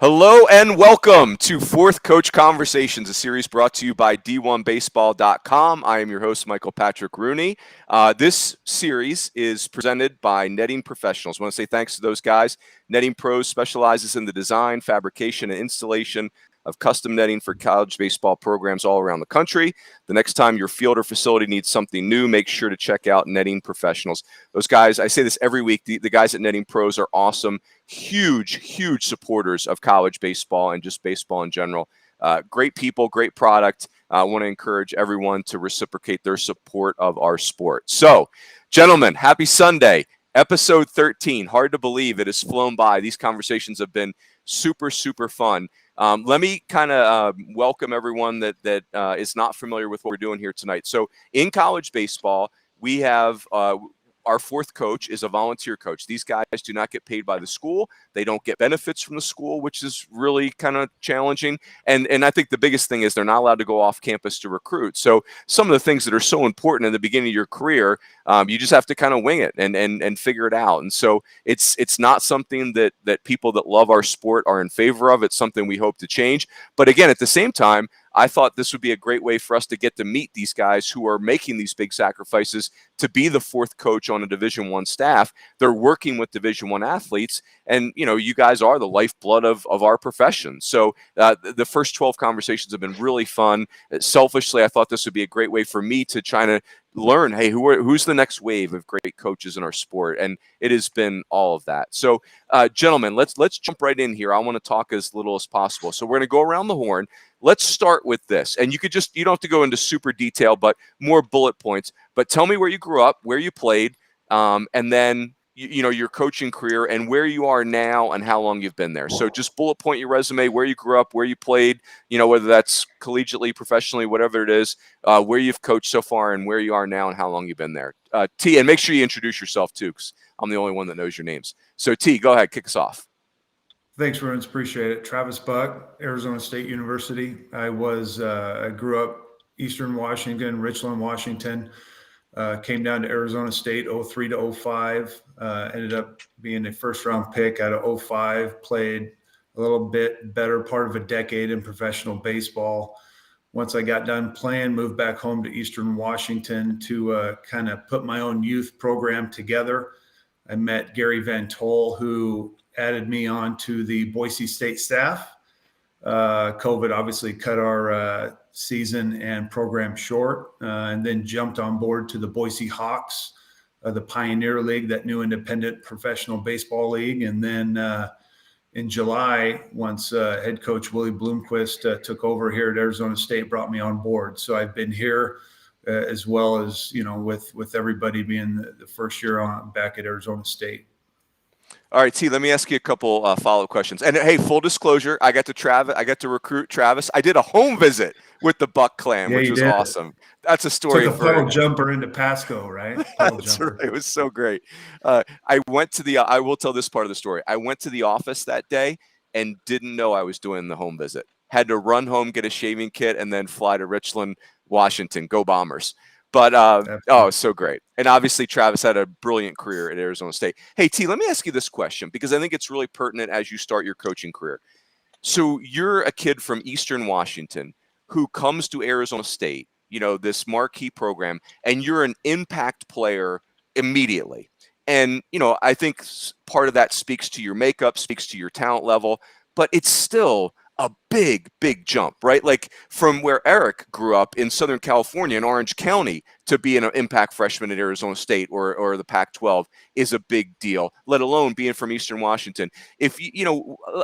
Hello and welcome to Fourth Coach Conversations, a series brought to you by D1Baseball.com. I am your host, Michael Patrick Rooney. This series is presented by Netting Professionals. I want to say thanks to those guys. Netting Pros specializes in the design, fabrication, and installation of custom netting for college baseball programs all around the country. The next time your field or facility needs something new, make sure to check out Netting Professionals. Those guys, I say this every week, the guys at Netting Pros are awesome. Huge supporters of college baseball and just baseball in general. Great people, great product. I want to encourage everyone to reciprocate their support of our sport. So, gentlemen, happy Sunday. Episode 13. Hard to believe it has flown by. These conversations have been super fun. Let me kind of welcome everyone that is not familiar with what we're doing here tonight. So in college baseball, we have our fourth coach is a volunteer coach. These guys do not get paid by the school. They don't get benefits from the school, which is really kind of challenging. And I think the biggest thing is they're not allowed to go off campus to recruit. So some of the things that are so important in the beginning of your career, you just have to kind of wing it and figure it out. And so it's not something that people that love our sport are in favor of. It's something we hope to change. But again, at the same time, I thought this would be a great way for us to get to meet these guys who are making these big sacrifices to be the fourth coach on a Division I staff. They're working with Division I athletes, and you guys are the lifeblood of our profession. So the first 12 conversations have been really fun. Selfishly, I thought this would be a great way for me to try to learn, hey, who's the next wave of great coaches in our sport? And it has been all of that. So, gentlemen, let's jump right in here. I want to talk as little as possible. So we're going to go around the horn. Let's start with this. And you don't have to go into super detail, but more bullet points. But tell me where you grew up, where you played, and then your coaching career and where you are now and how long you've been there. So just bullet point your resume, where you grew up, where you played, whether that's collegiately, professionally, whatever it is, where you've coached so far and where you are now and how long you've been there. T, and make sure you introduce yourself too, because I'm the only one that knows your names. So T, go ahead, kick us off. Thanks, Runes. Appreciate it. Travis Buck, Arizona State University. I grew up Eastern Washington, Richland, Washington. Came down to Arizona State 03 to 05. Ended up being a first-round pick out of 05. Played a little bit better part of a decade in professional baseball. Once I got done playing, moved back home to Eastern Washington to kind of put my own youth program together. I met Gary Van Tol, who added me on to the Boise State staff. COVID obviously cut our season and program short, and then jumped on board to the Boise Hawks, the Pioneer League, that new independent professional baseball league. And then in July, once head coach Willie Bloomquist took over here at Arizona State, brought me on board. So I've been here as well as, with everybody being the first year on back at Arizona State. All right, T, let me ask you a couple follow-up questions. And hey, full disclosure, I got to recruit Travis. I did a home visit with the Buck clan, which was awesome. That's a story. Took a puddle jumper into Pasco, right? That's right. It was so great. I will tell this part of the story. I went to the office that day and didn't know I was doing the home visit. Had to run home, get a shaving kit, and then fly to Richland, Washington. Go Bombers. But, so great. And obviously, Travis had a brilliant career at Arizona State. Hey, T, let me ask you this question, because I think it's really pertinent as you start your coaching career. So you're a kid from Eastern Washington who comes to Arizona State, this marquee program, and you're an impact player immediately. And, I think part of that speaks to your makeup, speaks to your talent level, but it's still a big jump, right? Like from where Eric grew up in Southern California in Orange County to be an impact freshman at Arizona State or the Pac-12 is a big deal, let alone being from Eastern Washington. If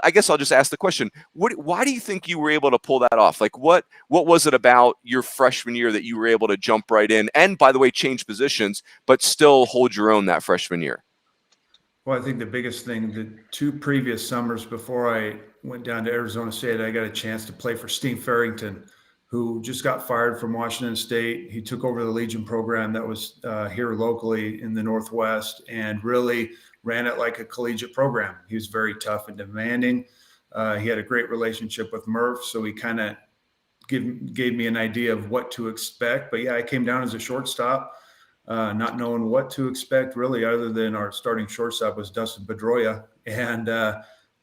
I guess I'll just ask the question, why do you think you were able to pull that off? Like what was it about your freshman year that you were able to jump right in and, by the way, change positions, but still hold your own that freshman year? Well, I think the biggest thing, the 2 previous summers before I went down to Arizona State, I got a chance to play for Steve Farrington, who just got fired from Washington State. He took over the Legion program that was here locally in the Northwest and really ran it like a collegiate program. He was very tough and demanding. He had a great relationship with Murph, so he kind of gave me an idea of what to expect. But yeah, I came down as a shortstop. Not knowing what to expect really, other than our starting shortstop was Dustin Pedroia. And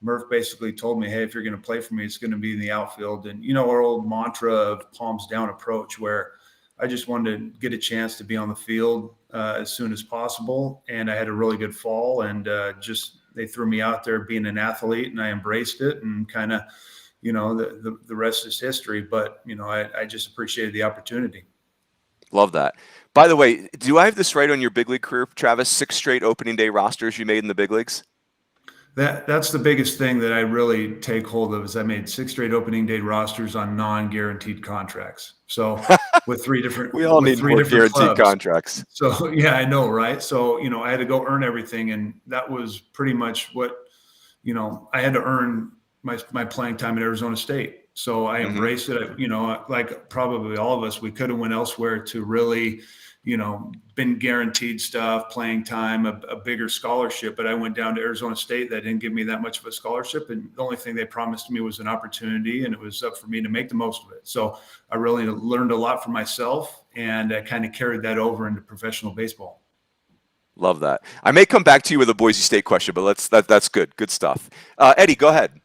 Murph basically told me, hey, if you're going to play for me, it's going to be in the outfield. And, our old mantra of palms down approach, where I just wanted to get a chance to be on the field as soon as possible. And I had a really good fall, and they threw me out there being an athlete, and I embraced it, and kind of, the rest is history. But, I just appreciated the opportunity. Love that. By the way, do I have this right on your big league career, Travis? 6 straight opening day rosters you made in the big leagues? That's the biggest thing that I really take hold of, is I made 6 straight opening day rosters on non-guaranteed contracts. So with three different, we all need more guaranteed clubs. Contracts. So yeah, I know, right? So, I had to go earn everything, and that was pretty much what, I had to earn my playing time at Arizona State. So I embraced it. Like probably all of us, we could have went elsewhere to really, been guaranteed stuff, playing time, a bigger scholarship. But I went down to Arizona State. That didn't give me that much of a scholarship. And the only thing they promised me was an opportunity, and it was up for me to make the most of it. So I really learned a lot for myself, and I kind of carried that over into professional baseball. Love that. I may come back to you with a Boise State question, but that's good. Good stuff. Eddie, go ahead.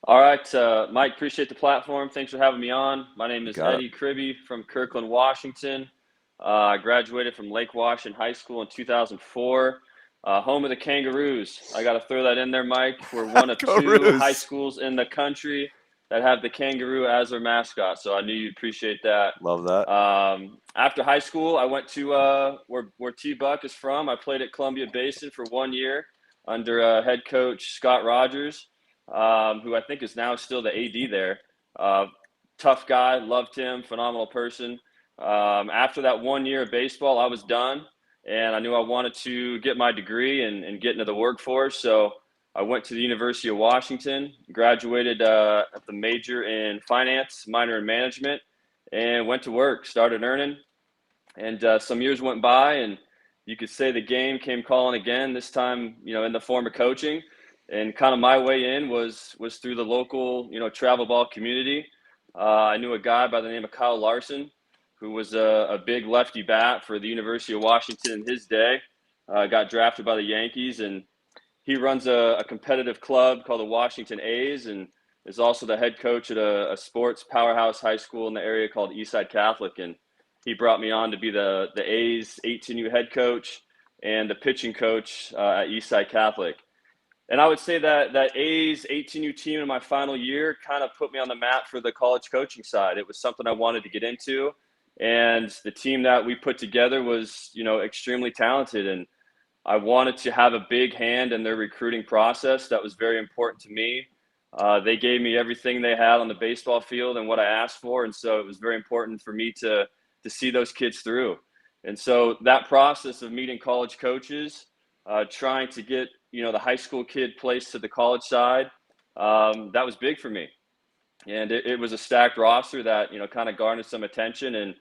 All right, Mike, appreciate the platform. Thanks for having me on. My name is Eddie Kribby from Kirkland, Washington. I graduated from Lake Washington High School in 2004. Home of the Kangaroos. I got to throw that in there, Mike. We're one of 2 high schools in the country that have the kangaroo as their mascot. So I knew you'd appreciate that. Love that. After high school, I went to where T-Buck is from. I played at Columbia Basin for 1 year under head coach Scott Rogers, who I think is now still the AD there. Tough guy, loved him, phenomenal person. After that 1 year of baseball, I was done, and I knew I wanted to get my degree and get into the workforce. So I went to the University of Washington, graduated at the major in finance, minor in management, and went to work, started earning. And some years went by, and you could say the game came calling again, this time, in the form of coaching. And kind of my way in was through the local, travel ball community. I knew a guy by the name of Kyle Larson, who was a big lefty bat for the University of Washington in his day. Got drafted by the Yankees, and he runs a competitive club called the Washington A's, and is also the head coach at a sports powerhouse high school in the area called Eastside Catholic. And he brought me on to be the A's 18U head coach and the pitching coach at Eastside Catholic. And I would say that A's 18U team in my final year kind of put me on the map for the college coaching side. It was something I wanted to get into. And the team that we put together was, extremely talented. And I wanted to have a big hand in their recruiting process. That was very important to me. They gave me everything they had on the baseball field and what I asked for. And so it was very important for me to see those kids through. And so that process of meeting college coaches, trying to get, the high school kid placed to the college side, that was big for me. And it was a stacked roster that, kind of garnered some attention and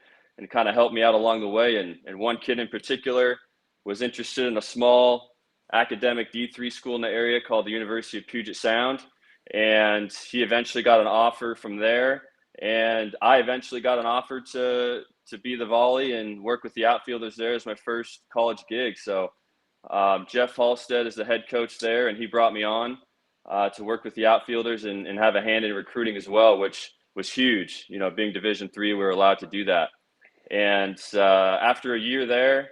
kind of helped me out along the way. And one kid in particular was interested in a small academic D3 school in the area called the University of Puget Sound. And he eventually got an offer from there. And I eventually got an offer to be the volley and work with the outfielders there as my first college gig. So Jeff Halstead is the head coach there, and he brought me on to work with the outfielders and have a hand in recruiting as well, which was huge. Being Division III, we were allowed to do that. And after a year there,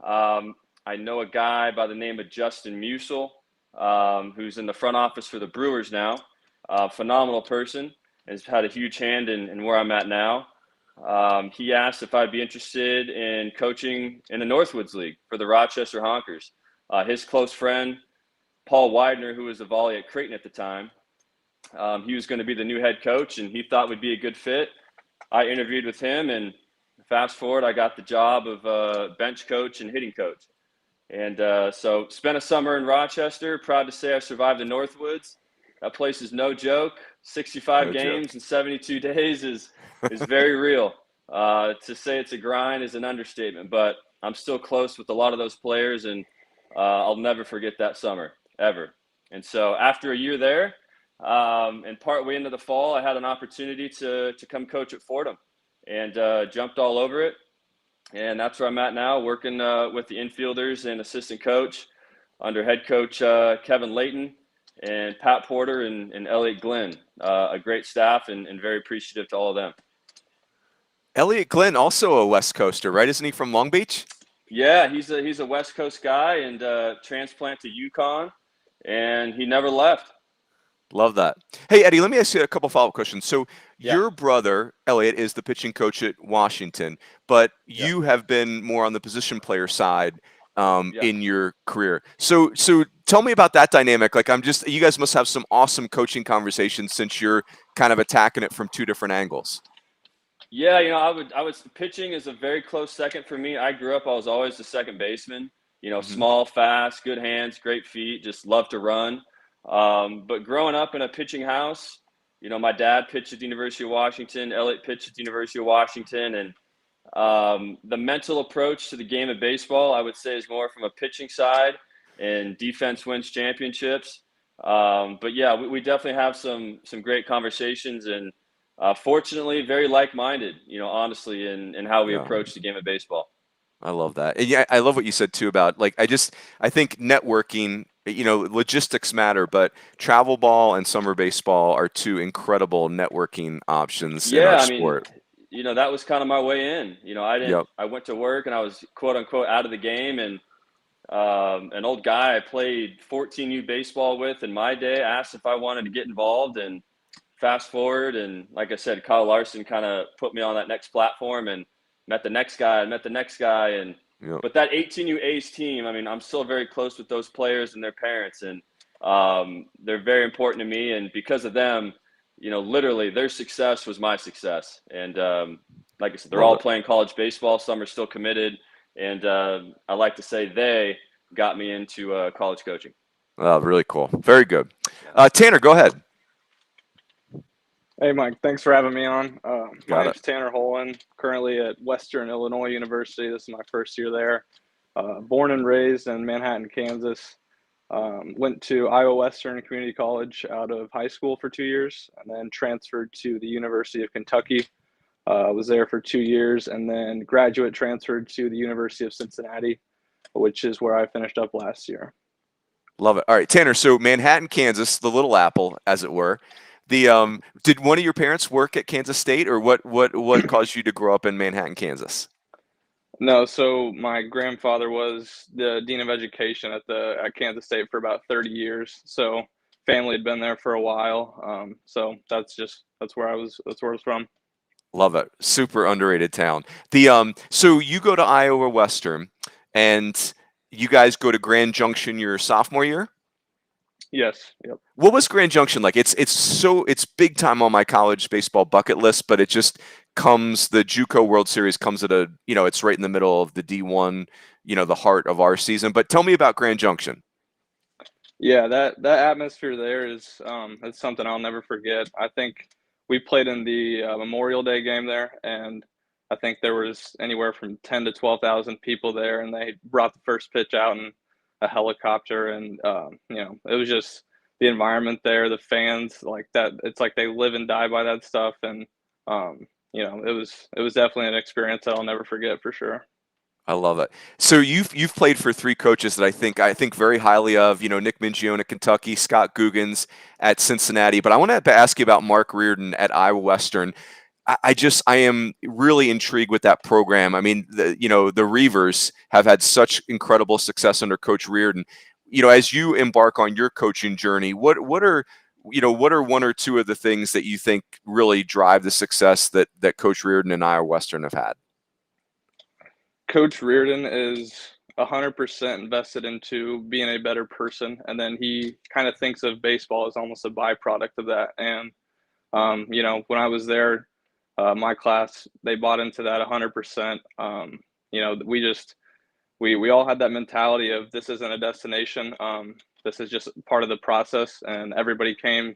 I know a guy by the name of Justin Musel, who's in the front office for the Brewers now. Phenomenal person, has had a huge hand in where I'm at now. He asked if I'd be interested in coaching in the Northwoods League for the Rochester Honkers. His close friend, Paul Widener, who was a volley at Creighton at the time, he was going to be the new head coach, and he thought would be a good fit. I interviewed with him, and fast forward, I got the job of bench coach and hitting coach. And so spent a summer in Rochester. Proud to say I survived the Northwoods. That place is no joke. 65 games in 72 days is very real. To say it's a grind is an understatement, but I'm still close with a lot of those players, and I'll never forget that summer, ever. And so after a year there, and partway into the fall, I had an opportunity to come coach at Fordham, and jumped all over it. And that's where I'm at now, working with the infielders and assistant coach under head coach Kevin Layton. and Pat Porter and Elliot Glenn, a great staff, and very appreciative to all of them. Elliot Glenn, also a West Coaster, right? Isn't he from Long Beach? Yeah, he's a West Coast guy and transplant to UConn, and he never left. Love that. Hey, Eddie, let me ask you a couple follow-up questions. So Yeah. your brother, Elliot, is the pitching coach at Washington, but Yeah. you have been more on the position player side Yeah. in your career. So tell me about that dynamic. Like, you guys must have some awesome coaching conversations since you're kind of attacking it from two different angles. Yeah, I would pitching is a very close second for me. I grew up, I was always the second baseman, small, fast, good hands, great feet, just love to run. But growing up in a pitching house, my dad pitched at the University of Washington, Elliot pitched at the University of Washington, and the mental approach to the game of baseball, I would say, is more from a pitching side, and defense wins championships. But yeah, we definitely have some great conversations, and fortunately, very like-minded, honestly, in how we approach the game of baseball. I love that. And yeah, I love what you said too about, like, I think networking, logistics matter, but travel ball and summer baseball are two incredible networking options in our sport. That was kind of my way in. Yep. I went to work and I was quote unquote out of the game, and an old guy I played 14U baseball with in my day asked if I wanted to get involved, and fast forward, and like I said, Kyle Larson kind of put me on that next platform, and met the next guy, and Yep. but that 18U A's team, I'm still very close with those players and their parents, and they're very important to me, and because of them, literally their success was my success, and like I said, they're all playing college baseball, some are still committed, and I like to say they got me into college coaching. Oh, really cool. Very good. Tanner, go ahead. Hey, Mike. Thanks for having me on. My Got name's Tanner Holen, currently at Western Illinois University. This is my first year there. Born and raised in Manhattan, Kansas. Went to Iowa Western Community College out of high school for 2 years, and then transferred to the University of Kentucky. Was there for 2 years, and then graduate transferred to the University of Cincinnati, which is where I finished up last year. Love it. All right, Tanner. So Manhattan, Kansas, the Little Apple, as it were. Did one of your parents work at Kansas State, or what caused you to grow up in Manhattan, Kansas? No, so my grandfather was the dean of education at Kansas State for about 30 years. So family had been there for a while. So that's where I was from. Love it. Super underrated town. So you go to Iowa Western, and you guys go to Grand Junction your sophomore year? Yes. Yep. What was Grand Junction like? It's big time on my college baseball bucket list, but it just comes, the JUCO World Series comes at it's right in the middle of the D1, the heart of our season. But tell me about Grand Junction. Yeah, that atmosphere there is it's something I'll never forget. I think we played in the Memorial Day game there, and I think there was anywhere from 10 to 12,000 people there, and they brought the first pitch out in a helicopter, and it was just the environment there, the fans, like that. It's like they live and die by that stuff, and it was definitely an experience that I'll never forget for sure. I love it. So you've played for three coaches that I think very highly of. Nick Mingione at Kentucky, Scott Guggens at Cincinnati. But I want to ask you about Mark Reardon at Iowa Western. I am really intrigued with that program. I mean, the Reavers have had such incredible success under Coach Reardon. As you embark on your coaching journey, what are one or two of the things that you think really drive the success that Coach Reardon and Iowa Western have had? Coach Reardon is 100% invested into being a better person, and then he kind of thinks of baseball as almost a byproduct of that. And when I was there, my class, they bought into that 100%. We all had that mentality of this isn't a destination. This is just part of the process, and everybody came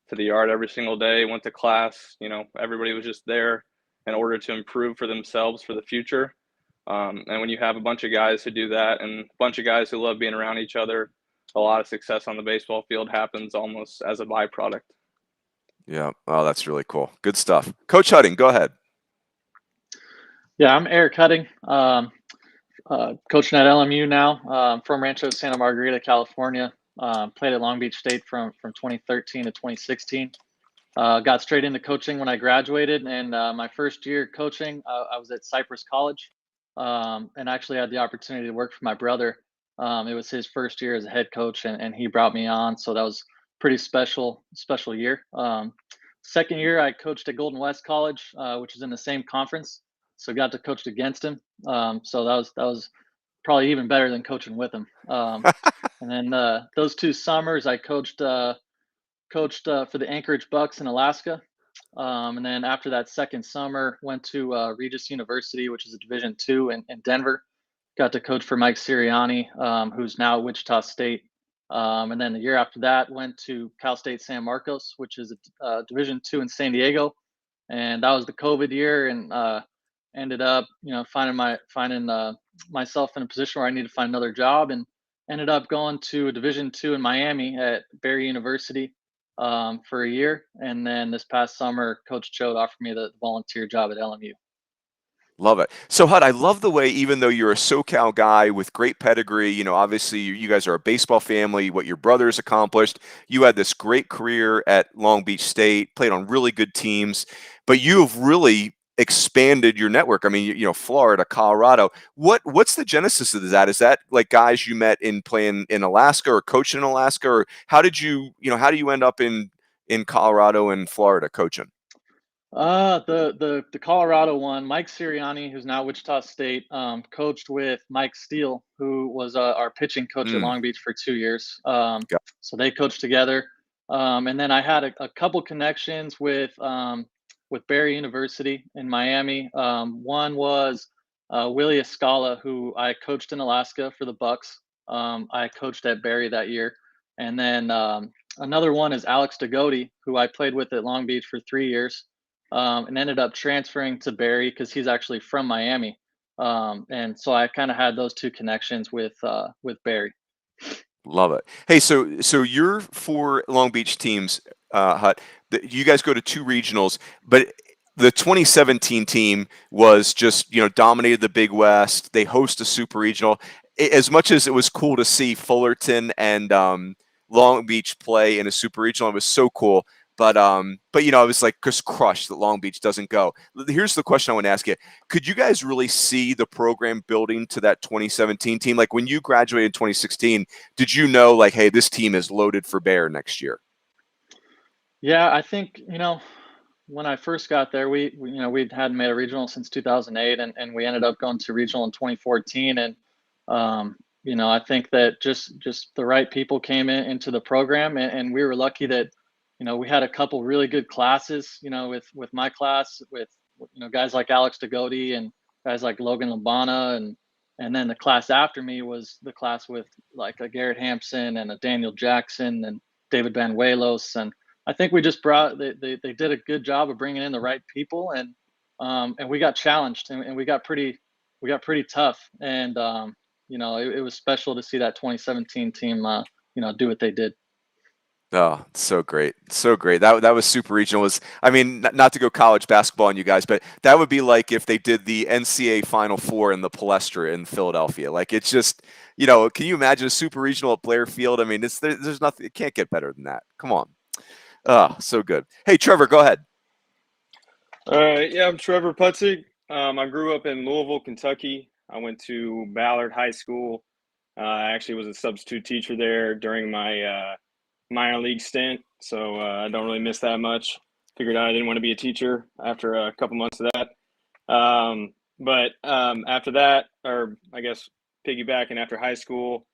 to the yard every single day, went to class. Everybody was just there in order to improve for themselves for the future. And when you have a bunch of guys who do that, and a bunch of guys who love being around each other, a lot of success on the baseball field happens almost as a byproduct. Yeah. Oh, that's really cool. Good stuff. Coach Hutting, go ahead. Yeah, I'm Eric Hutting, coaching at LMU now, from Rancho Santa Margarita, California. Played at Long Beach State from 2013 to 2016. Got straight into coaching when I graduated, and my first year coaching, I was at Cypress College, and actually had the opportunity to work for my brother. It was his first year as a head coach, and he brought me on, so that was pretty special year. Second year, I coached at Golden West College, which is in the same conference, so got to coach against him. So that was probably even better than coaching with him. And then those 2 summers, I coached for the Anchorage Bucks in Alaska. And then after that second summer, went to Regis University, which is a Division II in Denver. Got to coach for Mike Sirianni, who's now at Wichita State. And then the year after that, went to Cal State San Marcos, which is a Division II in San Diego. And that was the COVID year, and ended up, finding myself in a position where I needed to find another job, and ended up going to a Division II in Miami at Barry University for a year. And then this past summer, Coach Choate offered me the volunteer job at LMU. Love it. So, Hud, I love the way, even though you're a SoCal guy with great pedigree, obviously you guys are a baseball family, what your brother's accomplished. You had this great career at Long Beach State, played on really good teams, but you've really expanded your network. I mean, Florida, Colorado. What's the genesis of that? Is that like guys you met in playing in Alaska or coaching in Alaska, or how do you end up in Colorado and Florida coaching? The Colorado one, Mike Sirianni, who's now Wichita State, coached with Mike Steele, who was our pitching coach at Long Beach for 2 years. So they coached together. And then I had a couple connections with Barry University in Miami. One was Willie Escala, who I coached in Alaska for the Bucks. I coached at Barry that year. And then another one is Alex Dagodi, who I played with at Long Beach for 3 years. And ended up transferring to Barry because he's actually from Miami. And so I kind of had those 2 connections with Barry. Love it. Hey, so you're 4 Long Beach teams, Hut. You guys go to 2 regionals, but the 2017 team was just, dominated the Big West. They host a super regional. As much as it was cool to see Fullerton and Long Beach play in a super regional, it was so cool. But I was like just crushed that Long Beach doesn't go. Here's the question I want to ask you. Could you guys really see the program building to that 2017 team? Like when you graduated in 2016, did you know like, hey, this team is loaded for bear next year? Yeah, I think, when I first got there, we hadn't made a regional since 2008, and we ended up going to regional in 2014. And, I think that just the right people came into the program, and we were lucky that, we had a couple really good classes, with my class, with, guys like Alex Dagodi and guys like Logan Labana. And then the class after me was the class with like a Garrett Hampson and a Daniel Jackson and David Banuelos. And I think we just they did a good job of bringing in the right people, and we got challenged, and we got pretty tough. And, it was special to see that 2017 team, do what they did. Oh, so great. So great. That was super regional. Not to go college basketball on you guys, but that would be like if they did the NCAA Final Four in the Palestra in Philadelphia. Like it's just, can you imagine a super regional at Blair Field? I mean, there's nothing, it can't get better than that. Come on. Oh, so good. Hey, Trevor, go ahead. Yeah, I'm Trevor Putzig. I grew up in Louisville, Kentucky. I went to Ballard High School. I actually was a substitute teacher there during my minor league stint, so I don't really miss that much. Figured out I didn't want to be a teacher after a couple months of that. But after that, or I guess piggybacking after high school,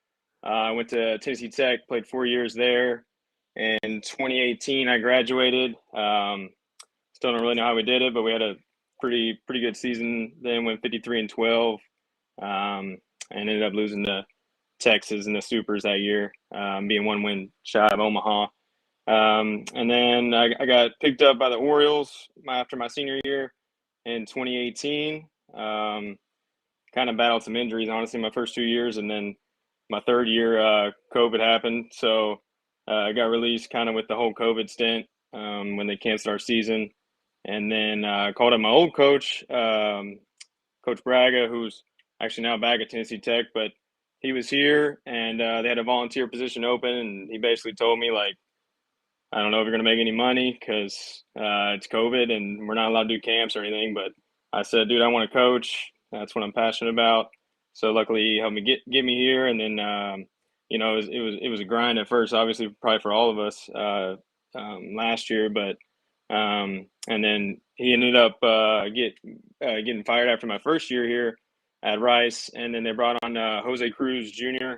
I went to Tennessee Tech, played 4 years there. In 2018, I graduated. Still don't really know how we did it, but we had a pretty good season. Then went 53-12, and ended up losing to Texas in the Supers that year, being 1 win shy of Omaha. And then I got picked up by the Orioles after my senior year in 2018. Kind of battled some injuries, honestly, my first 2 years. And then my third year, COVID happened. So I got released kind of with the whole COVID stint when they canceled our season. And then called up my old coach, Coach Braga, who's actually now back at Tennessee Tech, but he was here, and they had a volunteer position open, and he basically told me, like, I don't know if you're going to make any money because it's COVID and we're not allowed to do camps or anything. But I said, dude, I want to coach. That's what I'm passionate about. So luckily, he helped me get me here. And then, it was a grind at first, obviously, probably for all of us last year. But and then he ended up getting fired after my first year here at Rice. And then they brought on Jose Cruz Jr.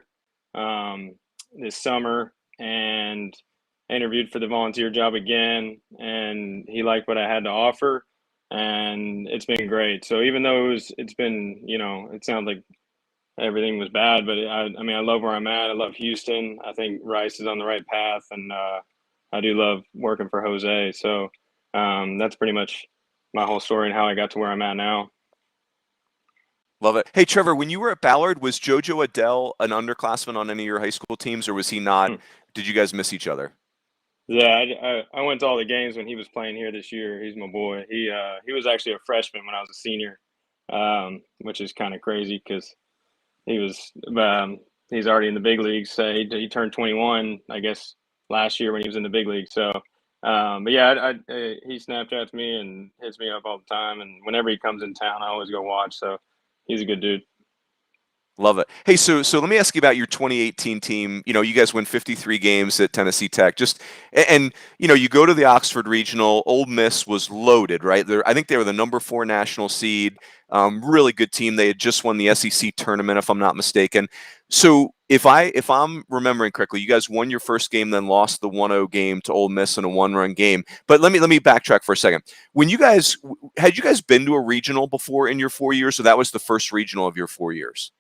This summer, and I interviewed for the volunteer job again, and he liked what I had to offer, and it's been great. So even though it's been, it sounds like everything was bad, but I love where I'm at. I love Houston. I think Rice is on the right path, and I do love working for Jose. So that's pretty much my whole story and how I got to where I'm at now. Love it. Hey, Trevor, when you were at Ballard, was JoJo Adele an underclassman on any of your high school teams, or was he not? Did you guys miss each other? Yeah, I went to all the games when he was playing here this year. He's my boy. He was actually a freshman when I was a senior, which is kind of crazy because he's already in the big leagues. So he turned 21, I guess, last year when he was in the big league. So, but yeah, he Snapchats me and hits me up all the time. And whenever he comes in town, I always go watch. So he's a good dude. Love it. Hey, so let me ask you about your 2018 team. You guys win 53 games at Tennessee Tech. And you go to the Oxford Regional. Ole Miss was loaded, right? I think they were the number 4 national seed. Really good team. They had just won the SEC tournament, if I'm not mistaken. So if I'm remembering correctly, you guys won your first game, then lost the 1-0 game to Ole Miss in a 1-run game. But let me backtrack for a second. When had you guys been to a regional before in your 4 years? So that was the first regional of your 4 years.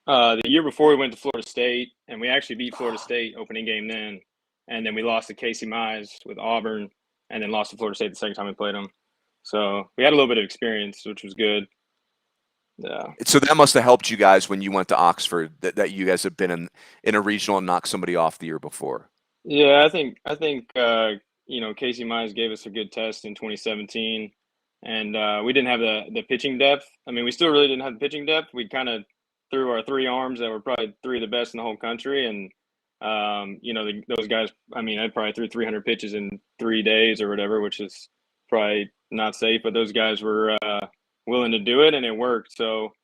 The year before we went to Florida State, and we actually beat Florida State opening game then, and then we lost to Casey Mize with Auburn, and then lost to Florida State the second time we played them. So we had a little bit of experience, which was good. Yeah. So that must have helped you guys when you went to Oxford, that you guys have been in a regional and knocked somebody off the year before. Yeah, I think Casey Mize gave us a good test in 2017, and we didn't have the pitching depth. I mean, we still really didn't have the pitching depth. We kind of threw our 3 arms that were probably 3 of the best in the whole country. And, those guys, I probably threw 300 pitches in 3 days or whatever, which is probably not safe, but those guys were willing to do it, and it worked. So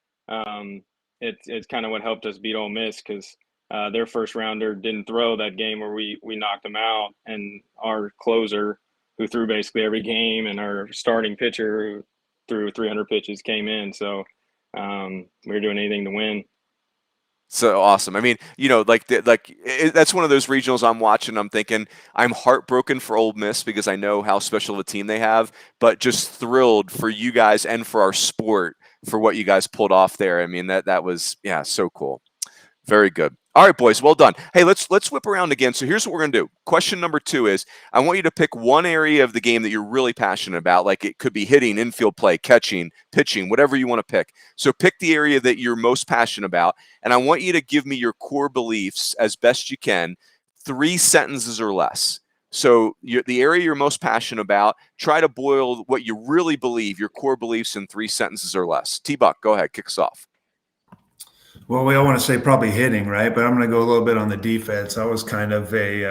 it's kind of what helped us beat Ole Miss, because their first rounder didn't throw that game where we knocked them out. And our closer, who threw basically every game, and our starting pitcher, who threw 300 pitches, came in. So we were doing anything to win. So awesome. I mean, that's one of those regionals I'm watching. I'm thinking I'm heartbroken for Ole Miss because I know how special of a team they have, but just thrilled for you guys and for our sport for what you guys pulled off there. I mean, that was, so cool. Very good. All right, boys, well done. Hey, let's whip around again. So here's what we're going to do. Question number 2 is, I want you to pick one area of the game that you're really passionate about. Like, it could be hitting, infield play, catching, pitching, whatever you want to pick. So pick the area that you're most passionate about, and I want you to give me your core beliefs as best you can, 3 sentences or less. So the area you're most passionate about, try to boil what you really believe, your core beliefs, in 3 sentences or less. T-Buck, go ahead, kick us off. Well, we all want to say probably hitting, right? But I'm going to go a little bit on the defense. I was kind of every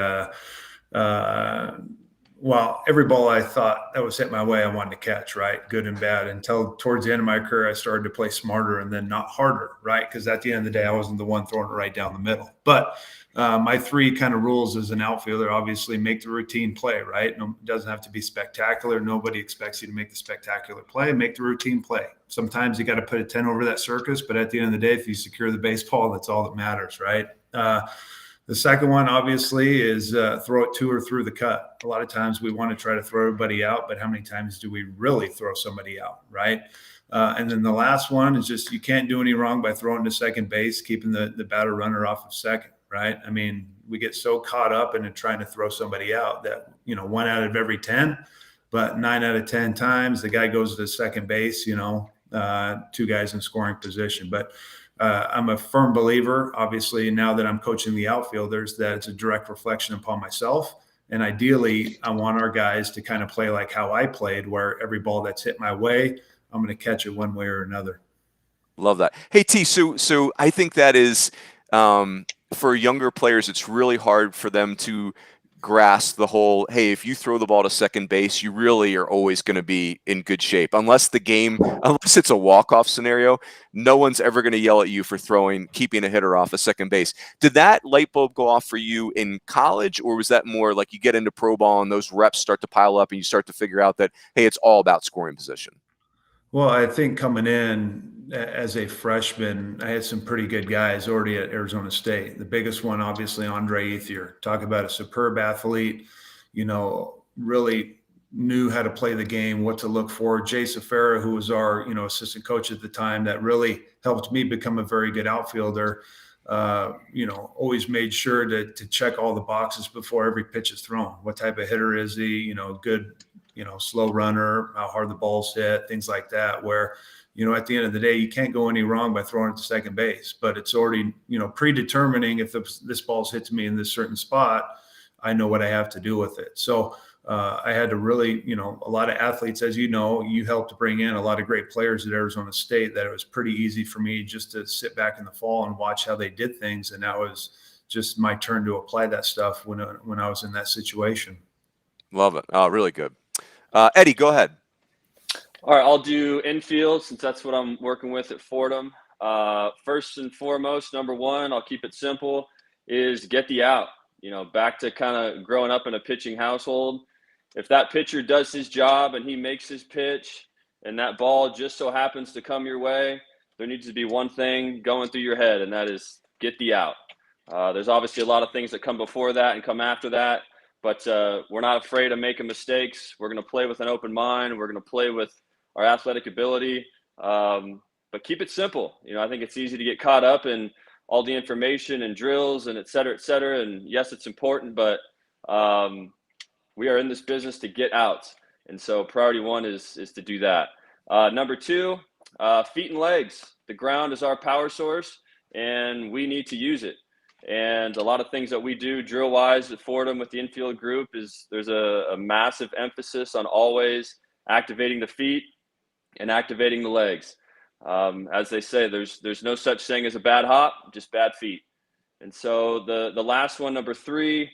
ball I thought that was hit my way, I wanted to catch, right? Good and bad. Until towards the end of my career, I started to play smarter and then not harder, right? Because at the end of the day, I wasn't the one throwing it right down the middle. But my 3 kind of rules as an outfielder, obviously, make the routine play, right? It doesn't have to be spectacular. Nobody expects you to make the spectacular play. Make the routine play. Sometimes you got to put a 10 over that circus, but at the end of the day, if you secure the baseball, that's all that matters, right? The second one, obviously, is throw it to or through the cut. A lot of times we want to try to throw everybody out, but how many times do we really throw somebody out, right? And then the last one is just, you can't do any wrong by throwing to second base, keeping the batter runner off of second, right? I mean, we get so caught up in trying to throw somebody out that, 1 out of every 10, but 9 out of 10 times the guy goes to second base, 2 guys in scoring position. But I'm a firm believer, obviously, now that I'm coaching the outfielders, that it's a direct reflection upon myself. And ideally, I want our guys to kind of play like how I played, where every ball that's hit my way, I'm going to catch it one way or another. Love that. Hey, T, so I think that is For younger players, it's really hard for them to grasp the whole, hey, if you throw the ball to second base, you really are always going to be in good shape. Unless it's a walk-off scenario, no one's ever going to yell at you for keeping a hitter off a second base. Did that light bulb go off for you in college, or was that more like you get into pro ball and those reps start to pile up and you start to figure out that, hey, it's all about scoring position? Well, I think coming in as a freshman, I had some pretty good guys already at Arizona State. The biggest one, obviously, Andre Ethier. Talk about a superb athlete, really knew how to play the game, what to look for. Jay Safara, who was our, assistant coach at the time, that really helped me become a very good outfielder. Always made sure to check all the boxes before every pitch is thrown. What type of hitter is he? Good, slow runner, how hard the ball's hit, things like that, where, at the end of the day, you can't go any wrong by throwing it to second base, but it's already, predetermining if this ball's hit to me in this certain spot, I know what I have to do with it. So I had to really, a lot of athletes, as you helped bring in a lot of great players at Arizona State, that it was pretty easy for me just to sit back in the fall and watch how they did things. And that was just my turn to apply that stuff when I was in that situation. Love it. Oh, really good. Eddie, go ahead. All right, I'll do infield since that's what I'm working with at Fordham. First and foremost, number one, I'll keep it simple, is get the out. Back to kind of growing up in a pitching household. If that pitcher does his job and he makes his pitch and that ball just so happens to come your way, there needs to be one thing going through your head, and that is get the out. There's obviously a lot of things that come before that and come after that, but we're not afraid of making mistakes. We're going to play with an open mind. We're going to play with our athletic ability, but keep it simple. I think it's easy to get caught up in all the information and drills and et cetera, et cetera. And yes, it's important, but we are in this business to get outs. And so priority one is to do that. Number two, feet and legs. The ground is our power source and we need to use it. And a lot of things that we do drill wise at Fordham with the infield group is there's a massive emphasis on always activating the feet and activating the legs. As they say, there's no such thing as a bad hop, just bad feet. And so the last one, number three,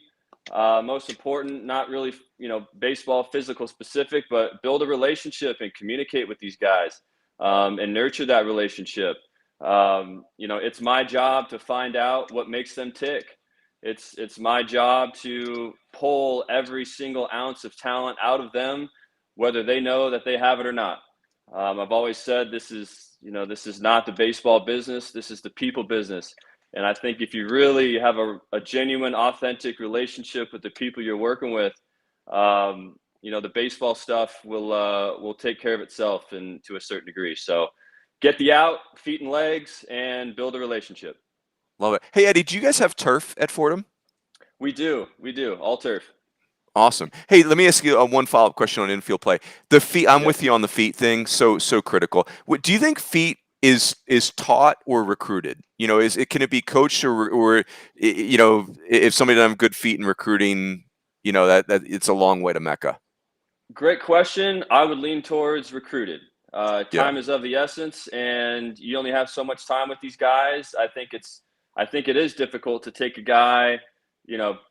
most important, not really, baseball physical specific, but build a relationship and communicate with these guys and nurture that relationship. It's my job to find out what makes them tick. It's my job to pull every single ounce of talent out of them, whether they know that they have it or not. I've always said this is not the baseball business. This is the people business. And I think if you really have a genuine, authentic relationship with the people you're working with, the baseball stuff will take care of itself and to a certain degree. So get the out, feet and legs, and build a relationship. Love it. Hey, Eddie, do you guys have turf at Fordham? We do. All turf. Awesome. Hey, let me ask you one follow-up question on infield play. The feet, I'm with you on the feet thing. So critical. Do you think feet is taught or recruited? Can it be coached or if somebody doesn't have good feet in recruiting, that it's a long way to Mecca? Great question. I would lean towards recruited. Time is of the essence, and you only have so much time with these guys. I think it is difficult to take a guy,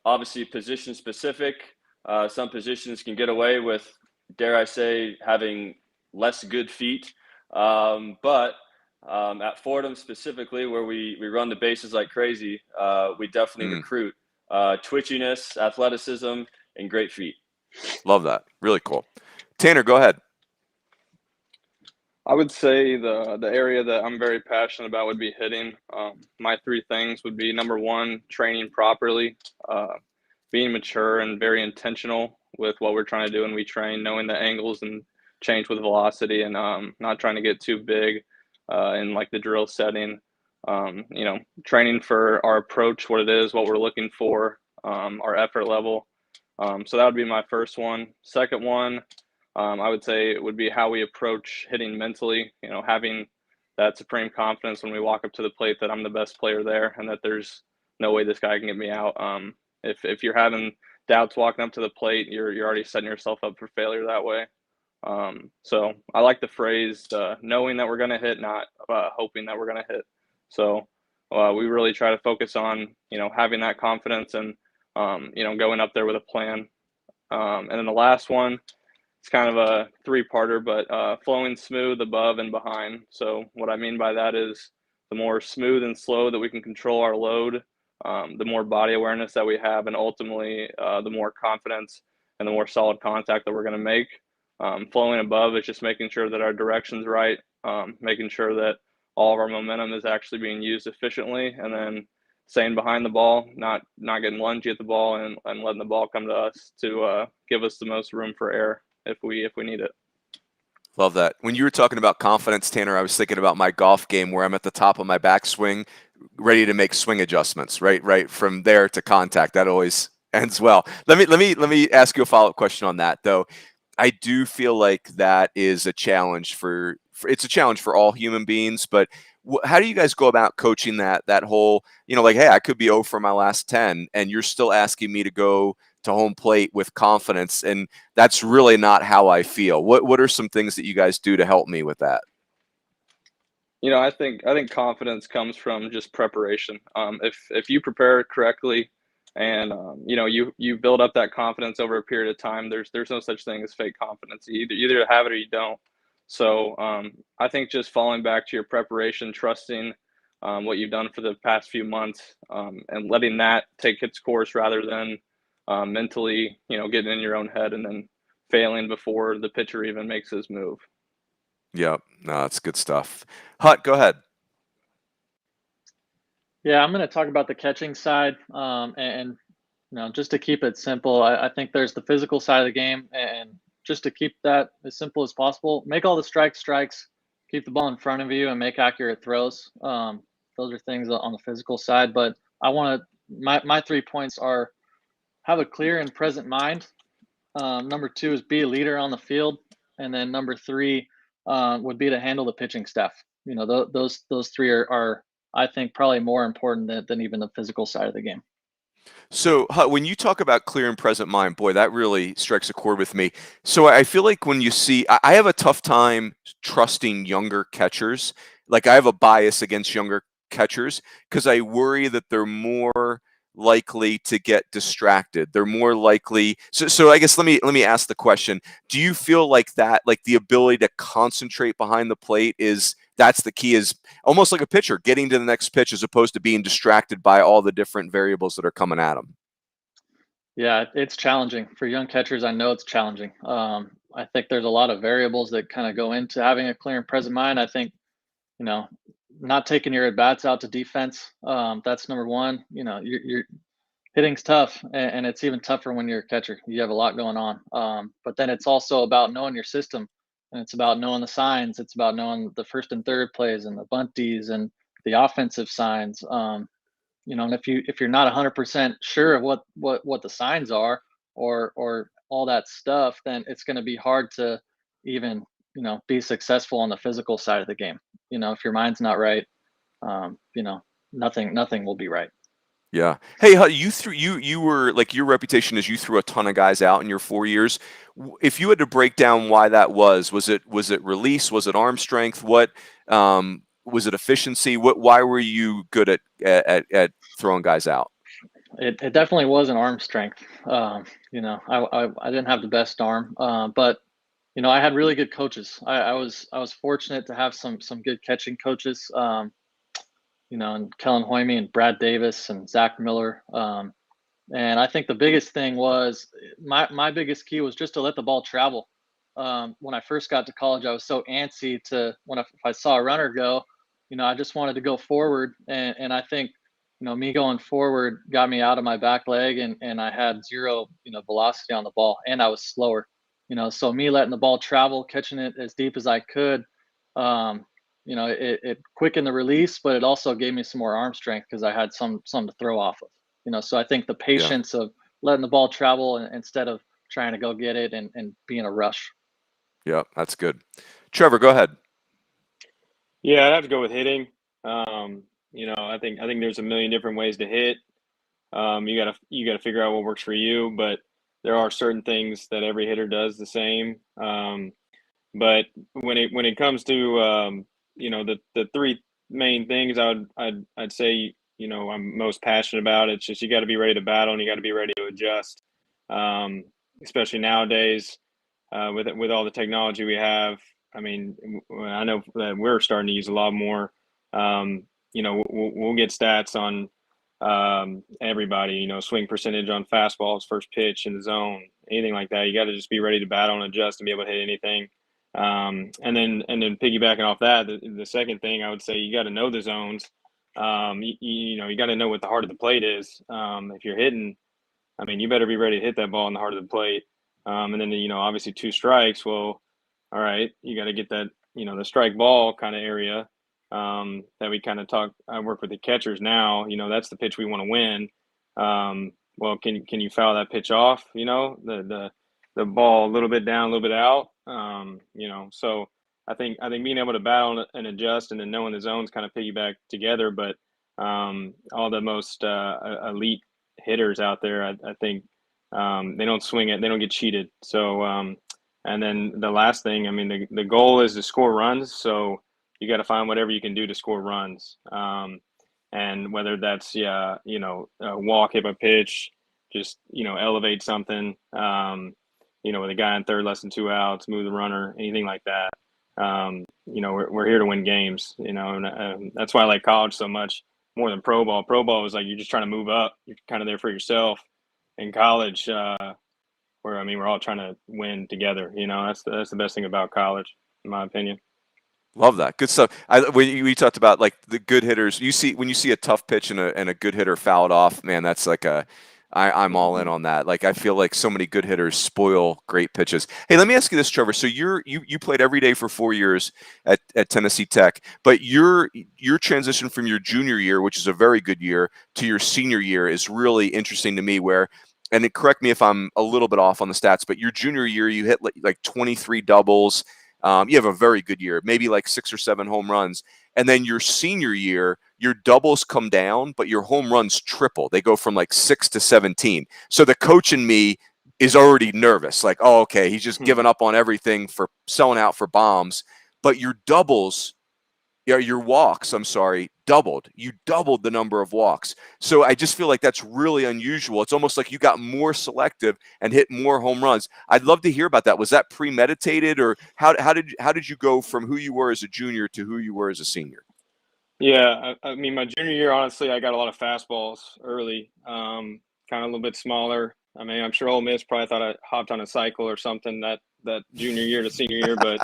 obviously position specific. Some positions can get away with, dare I say, having less good feet. But at Fordham specifically, where we run the bases like crazy, we definitely recruit twitchiness, athleticism, and great feet. Love that. Really cool. Tanner, go ahead. I would say the area that I'm very passionate about would be hitting. My three things would be, number one, training properly, being mature and very intentional with what we're trying to do when we train, knowing the angles and change with velocity, and not trying to get too big in like the drill setting. Training for our approach, what it is, what we're looking for, our effort level. So that would be my first one. Second one, I would say it would be how we approach hitting mentally, having that supreme confidence when we walk up to the plate that I'm the best player there and that there's no way this guy can get me out. If you're having doubts walking up to the plate, you're already setting yourself up for failure that way. So I like the phrase, knowing that we're going to hit, not hoping that we're going to hit. So we really try to focus on, having that confidence and, going up there with a plan. And then the last one, it's kind of a three-parter, but flowing smooth above and behind. So what I mean by that is the more smooth and slow that we can control our load, the more body awareness that we have, and ultimately the more confidence and the more solid contact that we're going to make. Flowing above is just making sure that our direction's right, making sure that all of our momentum is actually being used efficiently, and then staying behind the ball, not getting lungy at the ball, and letting the ball come to us to give us the most room for error if we need it. Love that. When you were talking about confidence, Tanner, I was thinking about my golf game where I'm at the top of my backswing, ready to make swing adjustments, right from there to contact. That always ends well. Let me ask you a follow-up question on that, though. I do feel like that is a challenge for it's a challenge for all human beings, but how do you guys go about coaching that whole, like, hey, I could be 0 for my last 10 and you're still asking me to go to home plate with confidence, and that's really not how I feel. What are some things that you guys do to help me with that? I think confidence comes from just preparation. If you prepare correctly, and you build up that confidence over a period of time, there's no such thing as fake confidence. You either have it or you don't. So I think just falling back to your preparation, trusting what you've done for the past few months, and letting that take its course rather than mentally, getting in your own head and then failing before the pitcher even makes his move. Yep. No, that's good stuff. Hut, go ahead. Yeah, I'm going to talk about the catching side, and just to keep it simple, I think there's the physical side of the game, and just to keep that as simple as possible, make all the strikes, keep the ball in front of you, and make accurate throws. Those are things on the physical side. But my 3 points are: have a clear and present mind. Number 2 is be a leader on the field, and then number 3 would be to handle the pitching staff. Those 3 are I think probably more important than even the physical side of the game. So when you talk about clear and present mind, boy, that really strikes a chord with me. So I feel like when you see, I have a tough time trusting younger catchers. Like I have a bias against younger catchers because I worry that they're more likely to get distracted. They're more likely. So I guess let me ask the question: do you feel like that, like the ability to concentrate behind the plate that's the key, is almost like a pitcher getting to the next pitch as opposed to being distracted by all the different variables that are coming at them? Yeah, it's challenging for young catchers. I know it's challenging. I think there's a lot of variables that kind of go into having a clear and present mind. I think, you know, not taking your at bats out to defense. That's number one. Your hitting's tough, and it's even tougher when you're a catcher. You have a lot going on. But then it's also about knowing your system, and it's about knowing the signs. It's about knowing the first and third plays and the bunties and the offensive signs. And if you're not 100% sure of what the signs are or all that stuff, then it's going to be hard to even be successful on the physical side of the game. If your mind's not right, nothing will be right. Yeah. Hey, you were like, your reputation is you threw a ton of guys out in your 4 years. If you had to break down why that was it release? Was it arm strength? What was it efficiency? Why were you good at throwing guys out? It definitely was an arm strength. I didn't have the best arm, but I had really good coaches. I was fortunate to have some good catching coaches. And Kellen Hoyme and Brad Davis and Zach Miller. And I think the biggest thing was my biggest key was just to let the ball travel. When I first got to college, I was so antsy if I saw a runner go, I just wanted to go forward. And I think, me going forward got me out of my back leg, and I had zero, velocity on the ball, and I was slower. So me letting the ball travel, catching it as deep as I could, it quickened the release, but it also gave me some more arm strength because I had some to throw off of. So I think the patience of letting the ball travel instead of trying to go get it and be in a rush. Yeah, that's good. Trevor, go ahead. Yeah, I'd have to go with hitting. I think there's a million different ways to hit. You gotta figure out what works for you, but there are certain things that every hitter does the same. But when it comes to the main things I'd say, I'm most passionate about. It's just you got to be ready to battle and you got to be ready to adjust, especially nowadays with all the technology we have. I mean, I know that we're starting to use a lot more. We'll get stats on everybody, swing percentage on fastballs, first pitch in the zone, anything like that. You got to just be ready to battle and adjust and be able to hit anything. And then piggybacking off that, the second thing I would say, you got to know the zones. You got to know what the heart of the plate is. If you're hitting, I mean, you better be ready to hit that ball in the heart of the plate. And then, obviously 2 strikes. Well, all right, you got to get that, the strike ball kind of area that we kind of talk. I work with the catchers now. That's the pitch we want to win. Well, can you foul that pitch off? The ball a little bit down, a little bit out. So I think being able to battle and adjust and then knowing the zones kind of piggyback together. But all the most elite hitters out there, I think they don't swing it, they don't get cheated. So and then the last thing, I mean, the goal is to score runs. So you got to find whatever you can do to score runs. And whether that's, a walk, hit a pitch, just, elevate something, with a guy in third, less than 2 outs, move the runner, anything like that. We're here to win games, and that's why I like college so much more than pro ball. Pro ball is like you're just trying to move up. You're kind of there for yourself. In college, we're all trying to win together. That's the best thing about college, in my opinion. Love that. Good stuff. We talked about like the good hitters. When you see a tough pitch and a good hitter fouled off, man, that's like I'm all in on that. Like I feel like so many good hitters spoil great pitches. Hey, let me ask you this, Trevor. So you played every day for 4 years at Tennessee Tech, but your transition from your junior year, which is a very good year, to your senior year is really interesting to me. And correct me if I'm a little bit off on the stats, but your junior year you hit like 23 doubles. You have a very good year, maybe like 6 or 7 home runs. And then your senior year, your doubles come down, but your home runs triple. They go from like 6 to 17. So the coach in me is already nervous. Like, oh, okay, he's just giving up on everything for selling out for bombs. But your doubles, your walks, I'm sorry, doubled. You doubled the number of walks. So I just feel like that's really unusual. It's almost like you got more selective and hit more home runs. I'd love to hear about that. Was that premeditated, or how did you go from who you were as a junior to who you were as a senior? Yeah, I mean, my junior year, honestly, I got a lot of fastballs early, kind of a little bit smaller. I mean, I'm sure Ole Miss probably thought I hopped on a cycle or something that junior year to senior year, but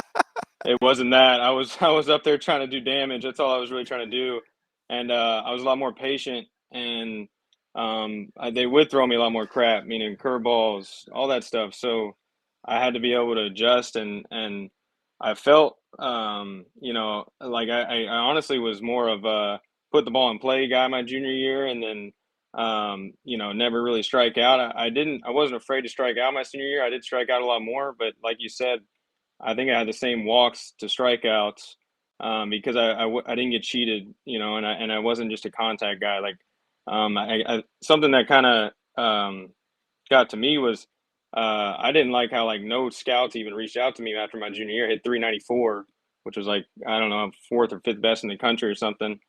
it wasn't that. I was up there trying to do damage. That's all I was really trying to do. And I was a lot more patient, and they would throw me a lot more crap, meaning curveballs, all that stuff. So I had to be able to adjust, and I felt, like I honestly was more of a put the ball in play guy my junior year, and then never really strike out. I wasn't afraid to strike out my senior year. I did strike out a lot more, but like you said, I think I had the same walks to strikeouts because I didn't get cheated, and I wasn't just a contact guy. Like something that kind of got to me was I didn't like how like no scouts even reached out to me after my junior year. I hit 394, which was like, I don't know, 4th or 5th best in the country or something.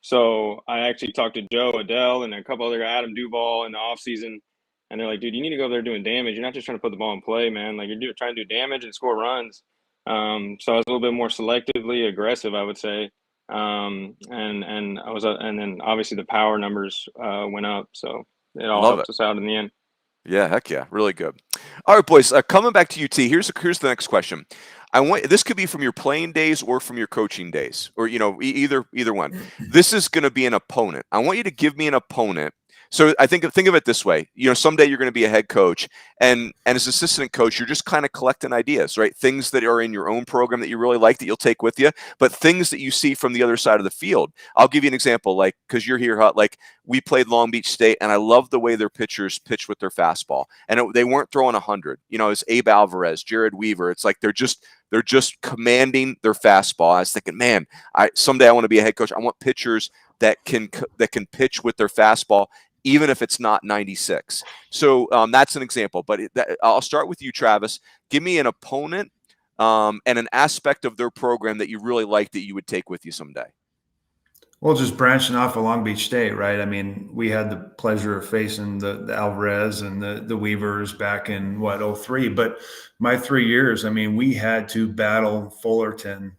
So I actually talked to Joe Adele and a couple other guys, Adam Duval, in the offseason. And they're like, dude, you need to go there doing damage. You're not just trying to put the ball in play, man. Like you're trying to do damage and score runs. So I was a little bit more selectively aggressive, I would say. And then obviously the power numbers went up. So it all helped us out in the end. Yeah, heck yeah, really good. All right, boys, coming back to UT. Here's the next question. This could be from your playing days or from your coaching days, or either one. This is going to be an opponent. I want you to give me an opponent. So I think of it this way. Someday you're going to be a head coach, and as assistant coach, you're just kind of collecting ideas, right? Things that are in your own program that you really like that you'll take with you, but things that you see from the other side of the field. I'll give you an example, like because you're here, like we played Long Beach State, and I love the way their pitchers pitch with their fastball, and they weren't throwing 100. It's Abe Alvarez, Jared Weaver. It's like they're just commanding their fastball. I was thinking, man, someday I want to be a head coach. I want pitchers that can pitch with their fastball, even if it's not 96. So that's an example. But I'll start with you, Travis. Give me an opponent and an aspect of their program that you really like that you would take with you someday. Well, just branching off of Long Beach State, right? I mean, we had the pleasure of facing the Alvarez and the Weavers back in what, '03. But my 3 years, I mean, we had to battle Fullerton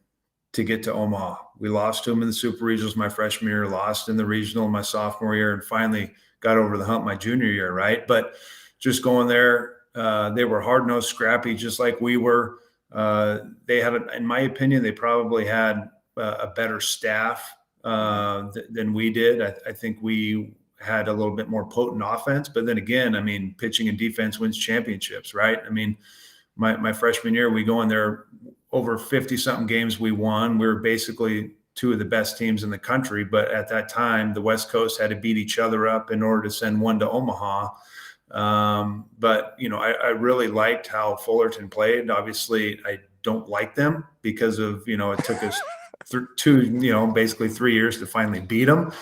to get to Omaha. We lost to them in the Super Regionals my freshman year, lost in the regional my sophomore year, and finally got over the hump my junior year, right? But just going there, they were hard-nosed, scrappy, just like we were. They had, in my opinion, they probably had a better staff than we did. I think we had a little bit more potent offense, but then again, I mean, pitching and defense wins championships, right? I mean, my freshman year, we go in there over 50 something games we won. We were basically two of the best teams in the country. But at that time, the West Coast had to beat each other up in order to send one to Omaha. But, you know, I really liked how Fullerton played. Obviously, I don't like them because of, you know, it took us basically 3 years to finally beat them.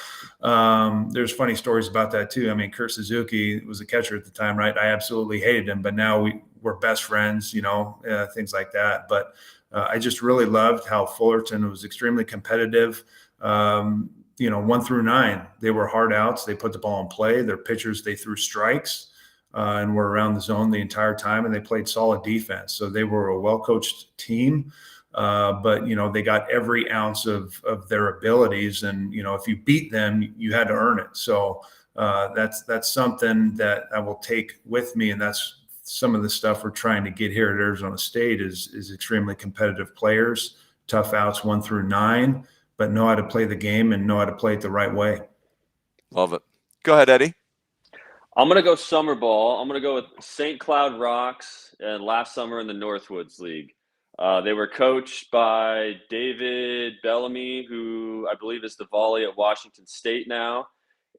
There's funny stories about that too. I mean, Kurt Suzuki was a catcher at the time, right? I absolutely hated him, but now we're best friends, you know, things like that. But I just really loved how Fullerton was extremely competitive. 1 through 9, they were hard outs. They put the ball in play. Their pitchers, they threw strikes and were around the zone the entire time, and they played solid defense. So they were a well-coached team. But, you know, they got every ounce of their abilities. And, you know, if you beat them, you had to earn it. So that's something that I will take with me. And that's some of the stuff we're trying to get here at Arizona State is extremely competitive players, tough outs 1 through 9, but know how to play the game and know how to play it the right way. Love it. Go ahead, Eddie. I'm going to go summer ball. I'm going to go with St. Cloud Rocks and last summer in the Northwoods League. They were coached by David Bellamy, who I believe is the volley at Washington State now.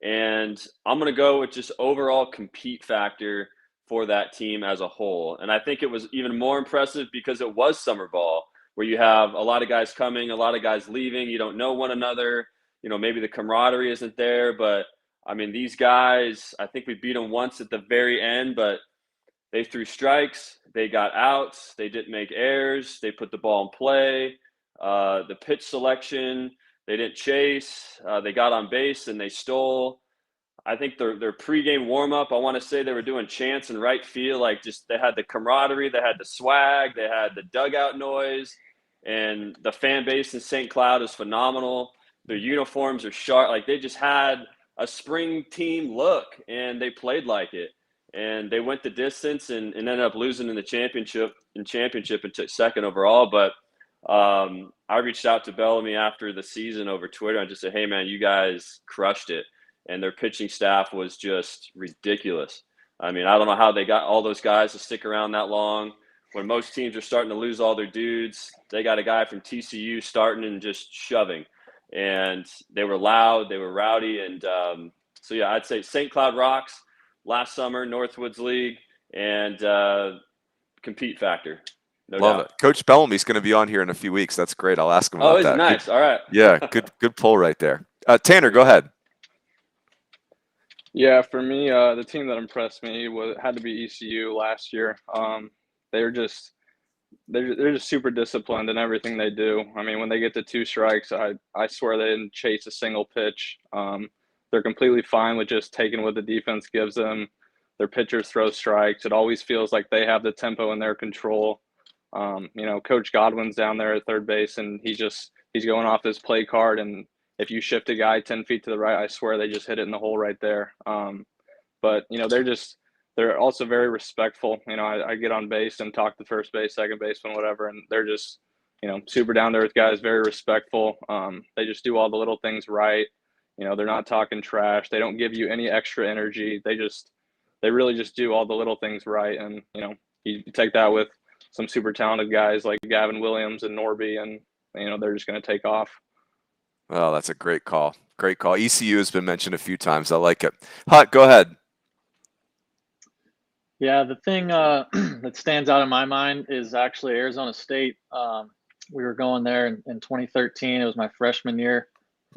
And I'm going to go with just overall compete factor for that team as a whole. And I think it was even more impressive because it was summer ball, where you have a lot of guys coming, a lot of guys leaving. You don't know one another. You know, maybe the camaraderie isn't there. But, I mean, these guys, I think we beat them once at the very end, but they threw strikes, they got outs, they didn't make errors, they put the ball in play. The pitch selection, they didn't chase, they got on base and they stole. I think their pregame warm-up, I want to say they were doing chants in right field, like just they had the camaraderie, they had the swag, they had the dugout noise, and the fan base in St. Cloud is phenomenal. Their uniforms are sharp. Like they just had a spring team look, and they played like it. And they went the distance and ended up losing in the championship and took second overall. But I reached out to Bellamy after the season over Twitter and just said, hey, man, you guys crushed it. And their pitching staff was just ridiculous. I mean, I don't know how they got all those guys to stick around that long. When most teams are starting to lose all their dudes, they got a guy from TCU starting and just shoving. And they were loud, they were rowdy. And so, yeah, I'd say St. Cloud Rocks, last summer, Northwoods League, and compete factor. No Love doubt. it. Coach Bellamy's going to be on here in a few weeks. That's great. I'll ask him about that. Nice. Good, all right. Yeah, good pull right there. Tanner, go ahead. Yeah, for me, the team that impressed me had to be ECU last year. They're just super disciplined in everything they do. I mean, when they get to 2 strikes, I swear they didn't chase a single pitch. They're completely fine with just taking what the defense gives them. Their pitchers throw strikes. It always feels like they have the tempo in their control. Coach Godwin's down there at third base, and he's going off his play card. And if you shift a guy 10 feet to the right, I swear they just hit it in the hole right there. But they're also very respectful. You know, I get on base and talk to first base, second baseman, whatever, and they're just, super down there with guys, very respectful. They just do all the little things right. You know, they're not talking trash. They don't give you any extra energy. They really just do all the little things right. And, you take that with some super talented guys like Gavin Williams and Norby, and, they're just going to take off. Oh, that's a great call. Great call. ECU has been mentioned a few times. I like it. Hut, go ahead. Yeah, the thing that stands out in my mind is actually Arizona State. We were going there in 2013. It was my freshman year.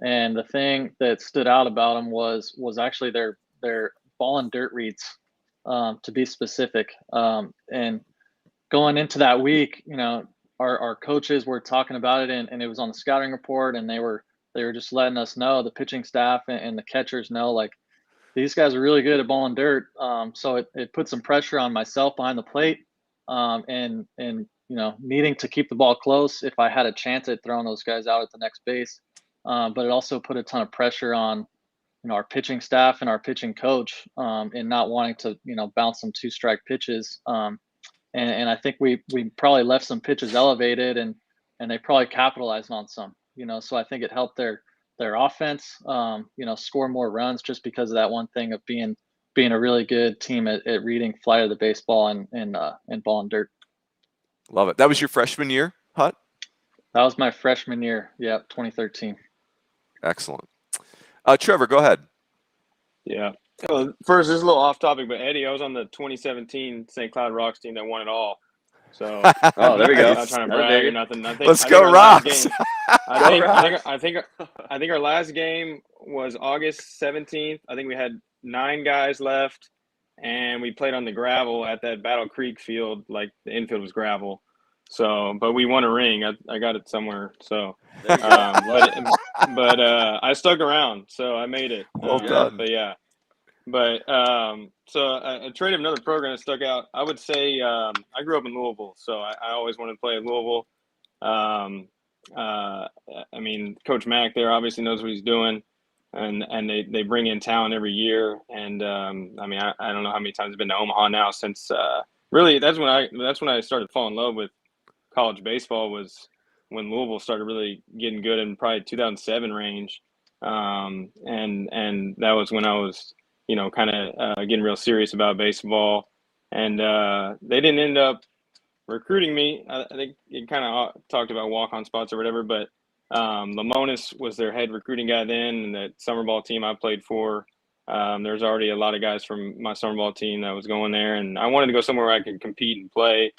And the thing that stood out about them was actually their ball and dirt reads, to be specific. And going into that week, our coaches were talking about it, and it was on the scouting report, and they were they were just letting us know, the pitching staff and the catchers know, like, these guys are really good at balling dirt. So it put some pressure on myself behind the plate, and needing to keep the ball close if I had a chance at throwing those guys out at the next base. But it also put a ton of pressure on our pitching staff and our pitching coach, in not wanting to bounce some 2-strike pitches. And I think we probably left some pitches elevated, and they probably capitalized on some. So I think it helped their offense, score more runs just because of that one thing of being a really good team at reading flight of the baseball and ball and dirt. Love it. That was your freshman year, Hut? That was my freshman year. Yeah, 2013. Excellent. Trevor, go ahead. Yeah. First, this is a little off topic, but Eddie, I was on the 2017 St. Cloud Rocks team that won it all. So Oh, there we go. I'm not trying to brag or nothing. Let's go Rocks. I think our last game was August 17th. I think we had 9 guys left, and we played on the gravel at that Battle Creek field. Like, the infield was gravel. So, but we won a ring. I got it somewhere. So, but I stuck around, so I made it. Well done. But yeah. But so I traded another program that stuck out. I would say I grew up in Louisville, so I always wanted to play at Louisville. I mean, Coach Mack there obviously knows what he's doing, and they bring in talent every year. And I mean, I don't know how many times I've been to Omaha now since really that's when I started to fall in love with college baseball, was when Louisville started really getting good in probably 2007 range, and that was when I was kind of getting real serious about baseball. And they didn't end up recruiting me. I think it kind of talked about walk-on spots or whatever, but Lamonis was their head recruiting guy then, and that summer ball team I played for, there's already a lot of guys from my summer ball team that was going there, and I wanted to go somewhere where I could compete and play.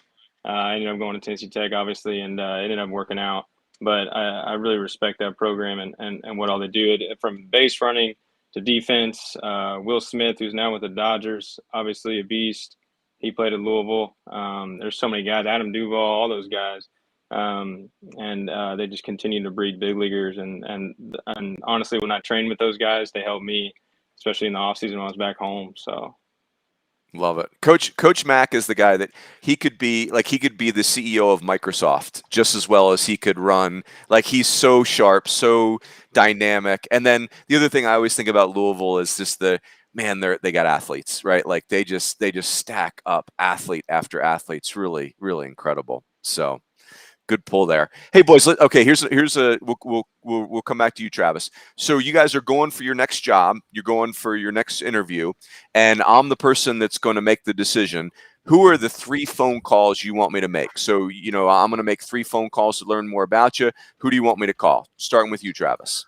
I ended up going to Tennessee Tech, obviously, and it ended up working out. But I really respect that program and what all they do, from base running to defense. Will Smith, who's now with the Dodgers, obviously a beast. He played at Louisville. There's so many guys, Adam Duvall, all those guys. And they just continue to breed big leaguers. And honestly, when I trained with those guys, they helped me, especially in the offseason when I was back home. So. Love it. Coach Mack is the guy that he could be the CEO of Microsoft just as well as he could run. Like, he's so sharp, so dynamic. And then the other thing I always think about Louisville is just they got athletes, right? Like, they just stack up athlete after athlete. It's really, really incredible. So good pull there. Hey boys, we'll come back to you, Travis. So you guys are going for your next job, you're going for your next interview, and I'm the person that's going to make the decision. Who are the 3 phone calls you want me to make? So, I'm going to make 3 phone calls to learn more about you. Who do you want me to call? Starting with you, Travis.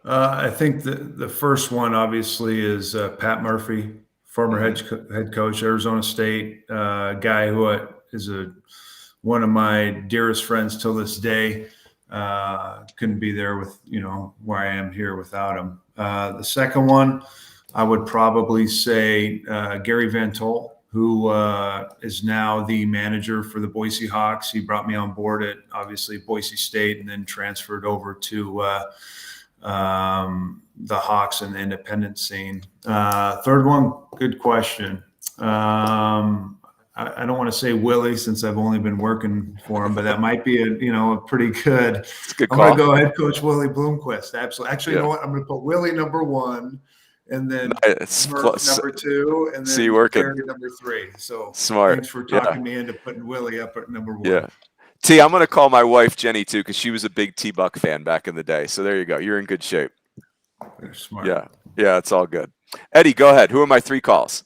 I think the first one obviously is Pat Murphy, former head coach, Arizona State, guy who is one of my dearest friends till this day. Couldn't be there with, where I am here without him. The second one, I would probably say Gary Van Tol, who is now the manager for the Boise Hawks. He brought me on board at, obviously, Boise State, and then transferred over to the Hawks and the independent scene. Third one, good question. I don't want to say Willie, since I've only been working for him, but that might be a pretty good. It's a good I'm call. going to go ahead, Coach Willie Bloomquist. Absolutely. Actually, You know what? I'm going to put Willie number 1, and then Murph number 2, and then Gary number 3. So smart. Thanks for talking me into putting Willie up at number 1. Yeah. T, I'm going to call my wife Jenny too, because she was a big T-Buck fan back in the day. So there you go. You're in good shape. They're smart. Yeah, it's all good. Eddie, go ahead. Who are my 3 calls?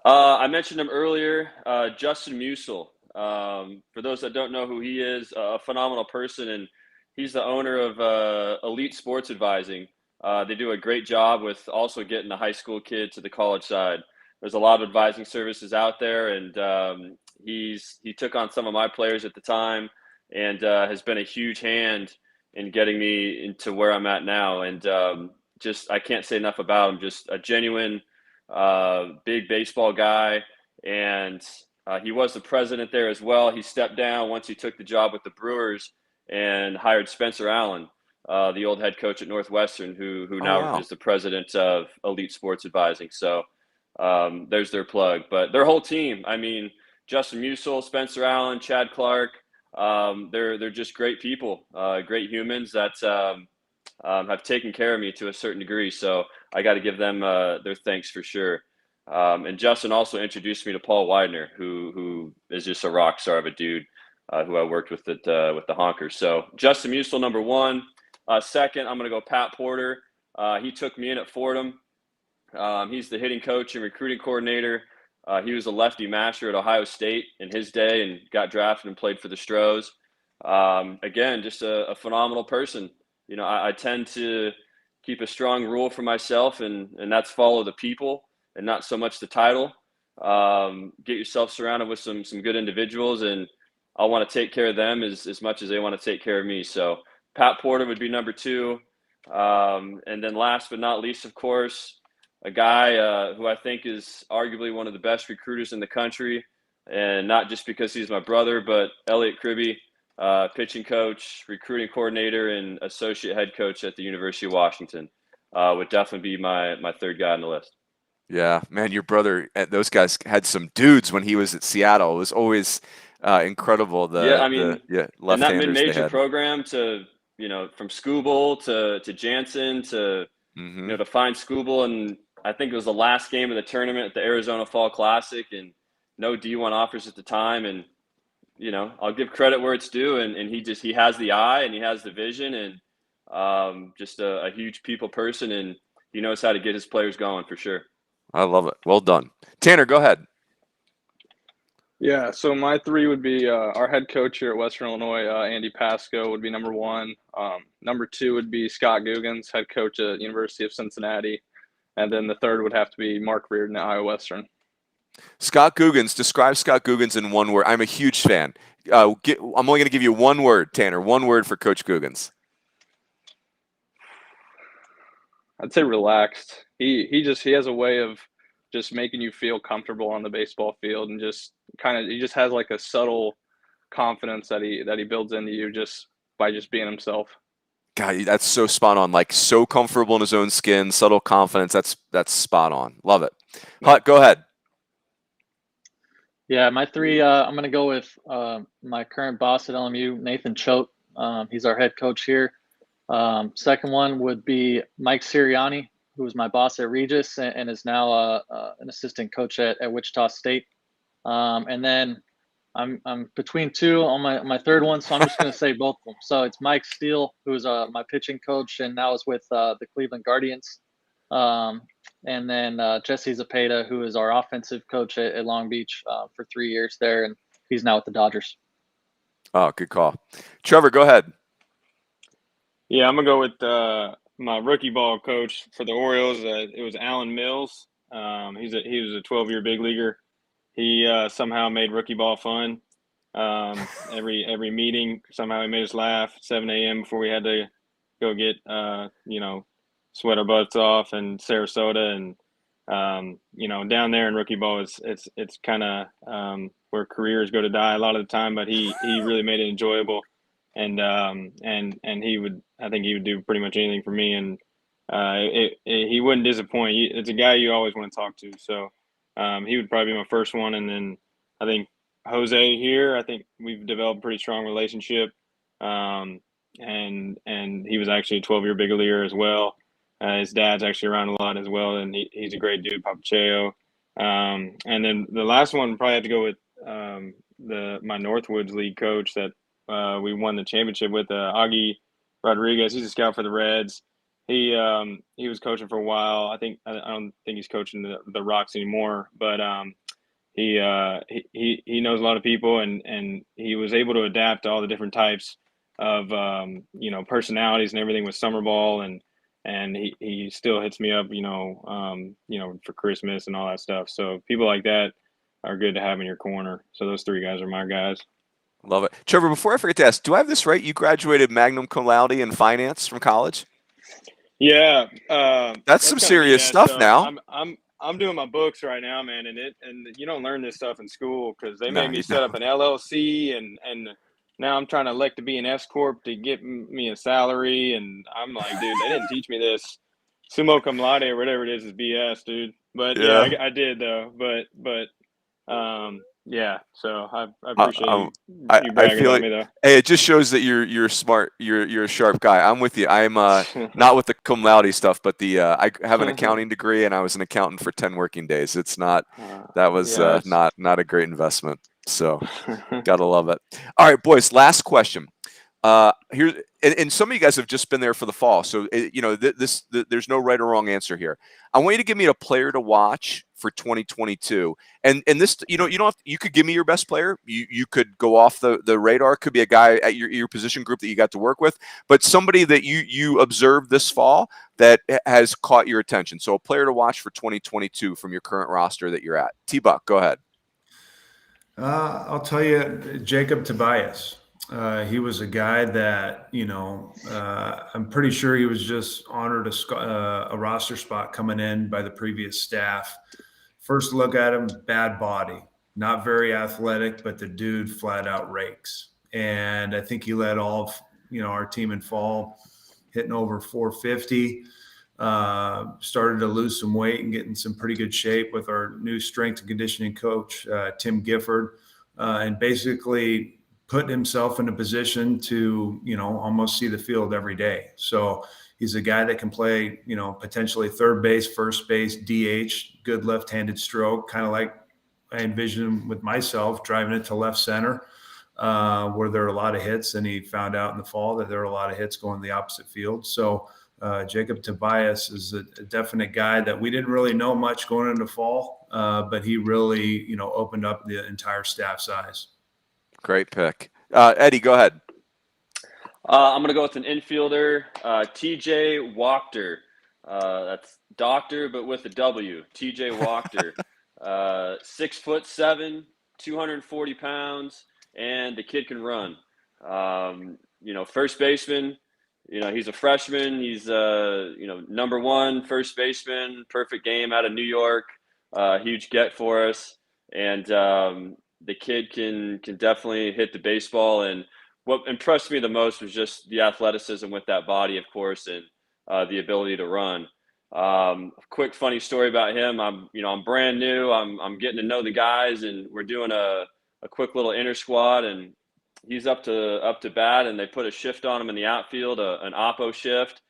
I mentioned him earlier, Justin Musil. For those that don't know who he is, a phenomenal person, and he's the owner of Elite Sports Advising. They do a great job with also getting the high school kid to the college side. There's a lot of advising services out there, and he took on some of my players at the time, and has been a huge hand in getting me into where I'm at now. And I can't say enough about him. Just a genuine big baseball guy, and he was the president there as well. He stepped down once he took the job with the Brewers and hired Spencer Allen. the old head coach at Northwestern, who Oh, now wow. is the president of Elite Sports Advising. So there's their plug. But their whole team, I mean, Justin Musil, Spencer Allen, Chad Clark, they're just great people, great humans that have taken care of me to a certain degree. So I got to give them their thanks for sure. And Justin also introduced me to Paul Widener, who is just a rock star of a dude who I worked with with the Honkers. So Justin Musil, number one. Second, I'm going to go Pat Porter. He took me in at Fordham. He's the hitting coach and recruiting coordinator. He was a lefty masher at Ohio State in his day and got drafted and played for the Stros. Again, just a phenomenal person. You know, I tend to keep a strong rule for myself, and that's follow the people and not so much the title. Get yourself surrounded with some good individuals, and I want to take care of them as much as they want to take care of me. So Pat Porter would be number two. And then last but not least, of course, a guy who I think is arguably one of the best recruiters in the country, and not just because he's my brother, but Elliot Kribby, pitching coach, recruiting coordinator, and associate head coach at the University of Washington, would definitely be my third guy on the list. Yeah, man, your brother, those guys had some dudes when he was at Seattle. It was always incredible. Yeah, I mean, and that Left-handers they mid-major had. program to, from Scooble to Jansen to, Mm-hmm. to find Scooble. And I think it was the last game of the tournament at the Arizona Fall Classic, and no D1 offers at the time. And, I'll give credit where it's due. And he has the eye and he has the vision, and just a huge people person. And he knows how to get his players going for sure. I love it. Well done. Tanner, go ahead. Yeah, so my three would be our head coach here at Western Illinois, Andy Pasco, would be number one. Number two would be Scott Guggens, head coach at University of Cincinnati. And then the third would have to be Mark Reardon at Iowa Western. Scott Guggens. Describe Scott Guggens in one word. I'm a huge fan. I'm only going to give you one word, Tanner. One word for Coach Guggens. I'd say relaxed. He has a way of just making you feel comfortable on the baseball field, and just he just has like a subtle confidence that he builds into you just by just being himself. God, that's so spot on. Like, so comfortable in his own skin, subtle confidence. That's spot on. Love it. Hut, go ahead. Yeah, my three, I'm going to go with my current boss at LMU, Nathan Choate. He's our head coach here. Second one would be Mike Sirianni, who was my boss at Regis and is now an assistant coach at Wichita State. And then I'm between two on my third one, so I'm just going to say both of them. So it's Mike Steele, who's my pitching coach and now is with the Cleveland Guardians. And then Jesse Zapata, who is our offensive coach at Long Beach for 3 years there, and he's now with the Dodgers. Oh, good call. Trevor, go ahead. Yeah, I'm going to go with my rookie ball coach for the Orioles. It was Alan Mills. He was a 12-year big leaguer. He somehow made rookie ball fun. Every meeting, somehow he made us laugh. 7 a.m. before we had to go get sweat our butts off in Sarasota, and down there in rookie ball, it's kind of where careers go to die a lot of the time. But he really made it enjoyable, and I think he would do pretty much anything for me, and he wouldn't disappoint. It's a guy you always want to talk to, so he would probably be my first one. And then I think Jose here, I think we've developed a pretty strong relationship, and he was actually a 12-year big leaguer as well. His dad's actually around a lot as well, and he's a great dude, Papacheo. And then the last one probably had to go with my Northwoods League coach that we won the championship with, Augie Rodriguez. He's a scout for the Reds. He was coaching for a while. I don't think he's coaching the Rocks anymore, but he knows a lot of people, and he was able to adapt to all the different types of personalities and everything with summer ball, and he still hits me up, for Christmas and all that stuff. So people like that are good to have in your corner. So those three guys are my guys. Love it. Trevor, before I forget to ask, do I have this right? You graduated magna cum laude in finance from college? Yeah. That's some serious stuff now. I'm doing my books right now, man, and you don't learn this stuff in school because they No, made me you set up an LLC and now I'm trying to elect to be an S corp to get me a salary, and I'm like, dude, they didn't teach me this. Summa cum laude or whatever it is BS, dude. But yeah, Yeah. I did though. But yeah. So I I, appreciate I'm, you I bragging feel about like, me though. hey, it just shows that you're smart. You're a sharp guy. I'm with you. I'm not with the cum laude stuff, but I have an accounting degree and I was an accountant for 10 working days. It's not that was yeah, not a great investment. So gotta love it. All right, boys. Last question. Here, and some of you guys have just been there for the fall, so there's no right or wrong answer here. I want you to give me a player to watch for 2022, and this, you don't have you could give me your best player. You could go off the radar. Could be a guy at your position group that you got to work with, but somebody that you observed this fall that has caught your attention. So a player to watch for 2022 from your current roster that you're at. T-Buck, go ahead. I'll tell you, Jacob Tobias. He was a guy that, I'm pretty sure he was just honored a roster spot coming in by the previous staff. First look at him, bad body, not very athletic, but the dude flat out rakes. And I think he led all of, our team in fall, hitting over 450. Started to lose some weight and get in some pretty good shape with our new strength and conditioning coach, Tim Gifford, and basically put himself in a position to, almost see the field every day. So he's a guy that can play, potentially third base, first base, DH, good left-handed stroke, kind of like I envision him with myself, driving it to left center, where there are a lot of hits. And he found out in the fall that there are a lot of hits going the opposite field. So Jacob Tobias is a definite guy that we didn't really know much going into fall, but he really, opened up the entire staff's eyes. Great pick. Eddie, go ahead. I'm going to go with an infielder, TJ Wachter. That's doctor, but with a W. TJ Wachter. 6'7", 240 pounds, and the kid can run. First baseman. He's a freshman. He's number one first baseman. Perfect game out of New York. Huge get for us, and the kid can definitely hit the baseball. And what impressed me the most was just the athleticism with that body, of course, and the ability to run. Quick funny story about him. I'm brand new. I'm getting to know the guys, and we're doing a quick little inter squad, and he's up to bat, and they put a shift on him in the outfield, an oppo shift,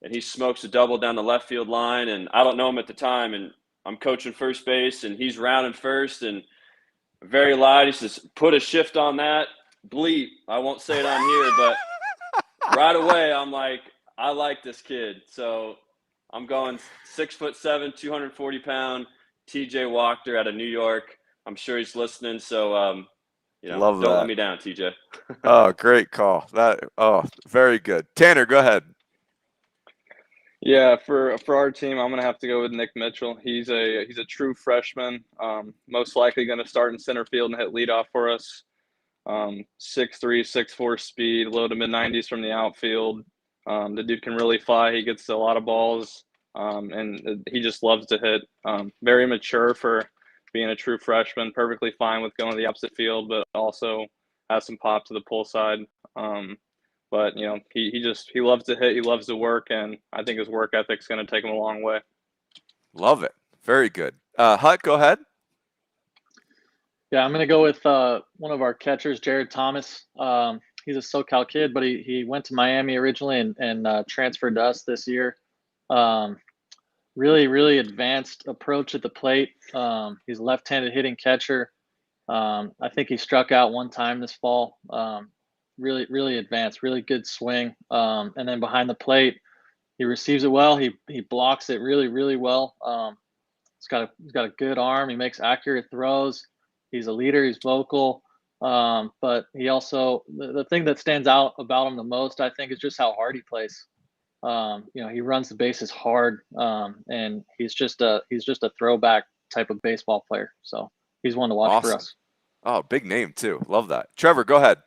and he smokes a double down the left field line. And I don't know him at the time, and I'm coaching first base, and he's rounding first, and very loud, he says, "Put a shift on that." Bleep. I won't say it on here, but right away I'm like, I like this kid. So I'm going 6'7", 240-pound TJ Wachter out of New York. I'm sure he's listening. So Love don't that. let me down, TJ. Oh, great call. Very good. Tanner, go ahead. Yeah, for our team, I'm gonna have to go with Nick Mitchell. He's a true freshman. Most likely going to start in center field and hit leadoff for us. 6'3", 6'4" speed, low to mid 90s from the outfield. The dude can really fly. He gets a lot of balls, and he just loves to hit. Very mature for being a true freshman. Perfectly fine with going to the opposite field, but also has some pop to the pull side. But he loves to hit. He loves to work, and I think his work ethic's going to take him a long way. Love it. Very good. Hut, go ahead. Yeah, I'm going to go with one of our catchers, Jared Thomas. He's a SoCal kid, but he went to Miami originally and transferred to us this year. Really, really advanced approach at the plate. He's a left-handed hitting catcher. I think he struck out one time this fall. Really, really advanced, really good swing. And then behind the plate, he receives it well. He blocks it really, really well. He's got a good arm. He makes accurate throws. He's a leader. He's vocal. But he also the thing that stands out about him the most, I think, is just how hard he plays. He runs the bases hard, and he's just a throwback type of baseball player. So he's one to watch for us. Oh, big name too. Love that. Trevor, go ahead.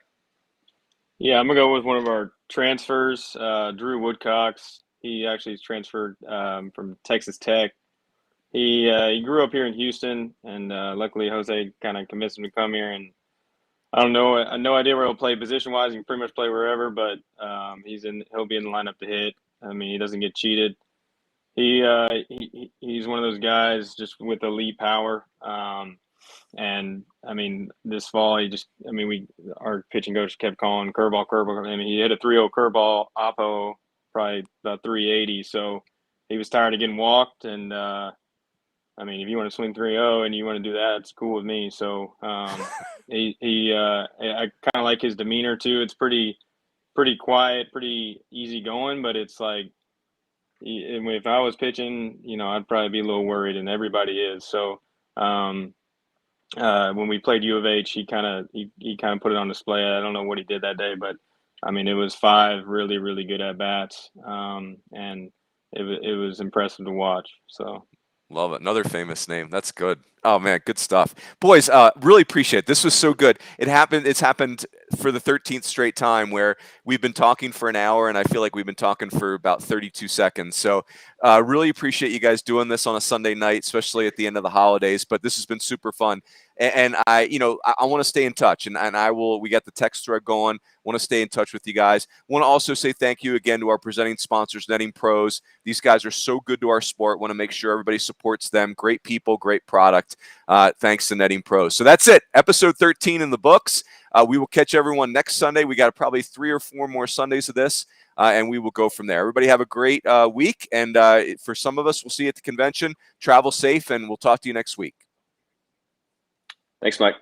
Yeah, I'm gonna go with one of our transfers, Drew Woodcocks. He actually transferred from Texas Tech. He grew up here in Houston, and luckily Jose kind of convinced him to come here. And I don't know. I no idea where he'll play position wise. He can pretty much play wherever, but he'll be in the lineup to hit. I mean, he doesn't get cheated. He's one of those guys just with elite power. And I mean, this fall our pitching coach kept calling curveball. I mean, he hit a 3-0 curveball, oppo, probably about 380. So he was tired of getting walked. And I mean, if you want to swing 3-0 and you want to do that, it's cool with me. So I kind of like his demeanor too. It's pretty quiet, pretty easy going, but it's like, if I was pitching, I'd probably be a little worried, and everybody is. So when we played U of H, he kind of put it on display. I don't know what he did that day, but I mean, it was 5 really, really good at bats, and it was impressive to watch. So. Love it. Another famous name. That's good. Oh man, good stuff. Boys, really appreciate it. This was so good. It's happened for the 13th straight time where we've been talking for an hour and I feel like we've been talking for about 32 seconds. So really appreciate you guys doing this on a Sunday night, especially at the end of the holidays. But this has been super fun. And I want to stay in touch, and we got the text thread going. Want to stay in touch with you guys. Want to also say thank you again to our presenting sponsors, Netting Pros. These guys are so good to our sport. Want to make sure everybody supports them. Great people, great product. Thanks to Netting Pros. So that's it. Episode 13 in the books. We will catch everyone next Sunday. We got probably 3 or 4 more Sundays of this, and we will go from there. Everybody have a great week, and for some of us, we'll see you at the convention. Travel safe, and we'll talk to you next week. Thanks, Mike.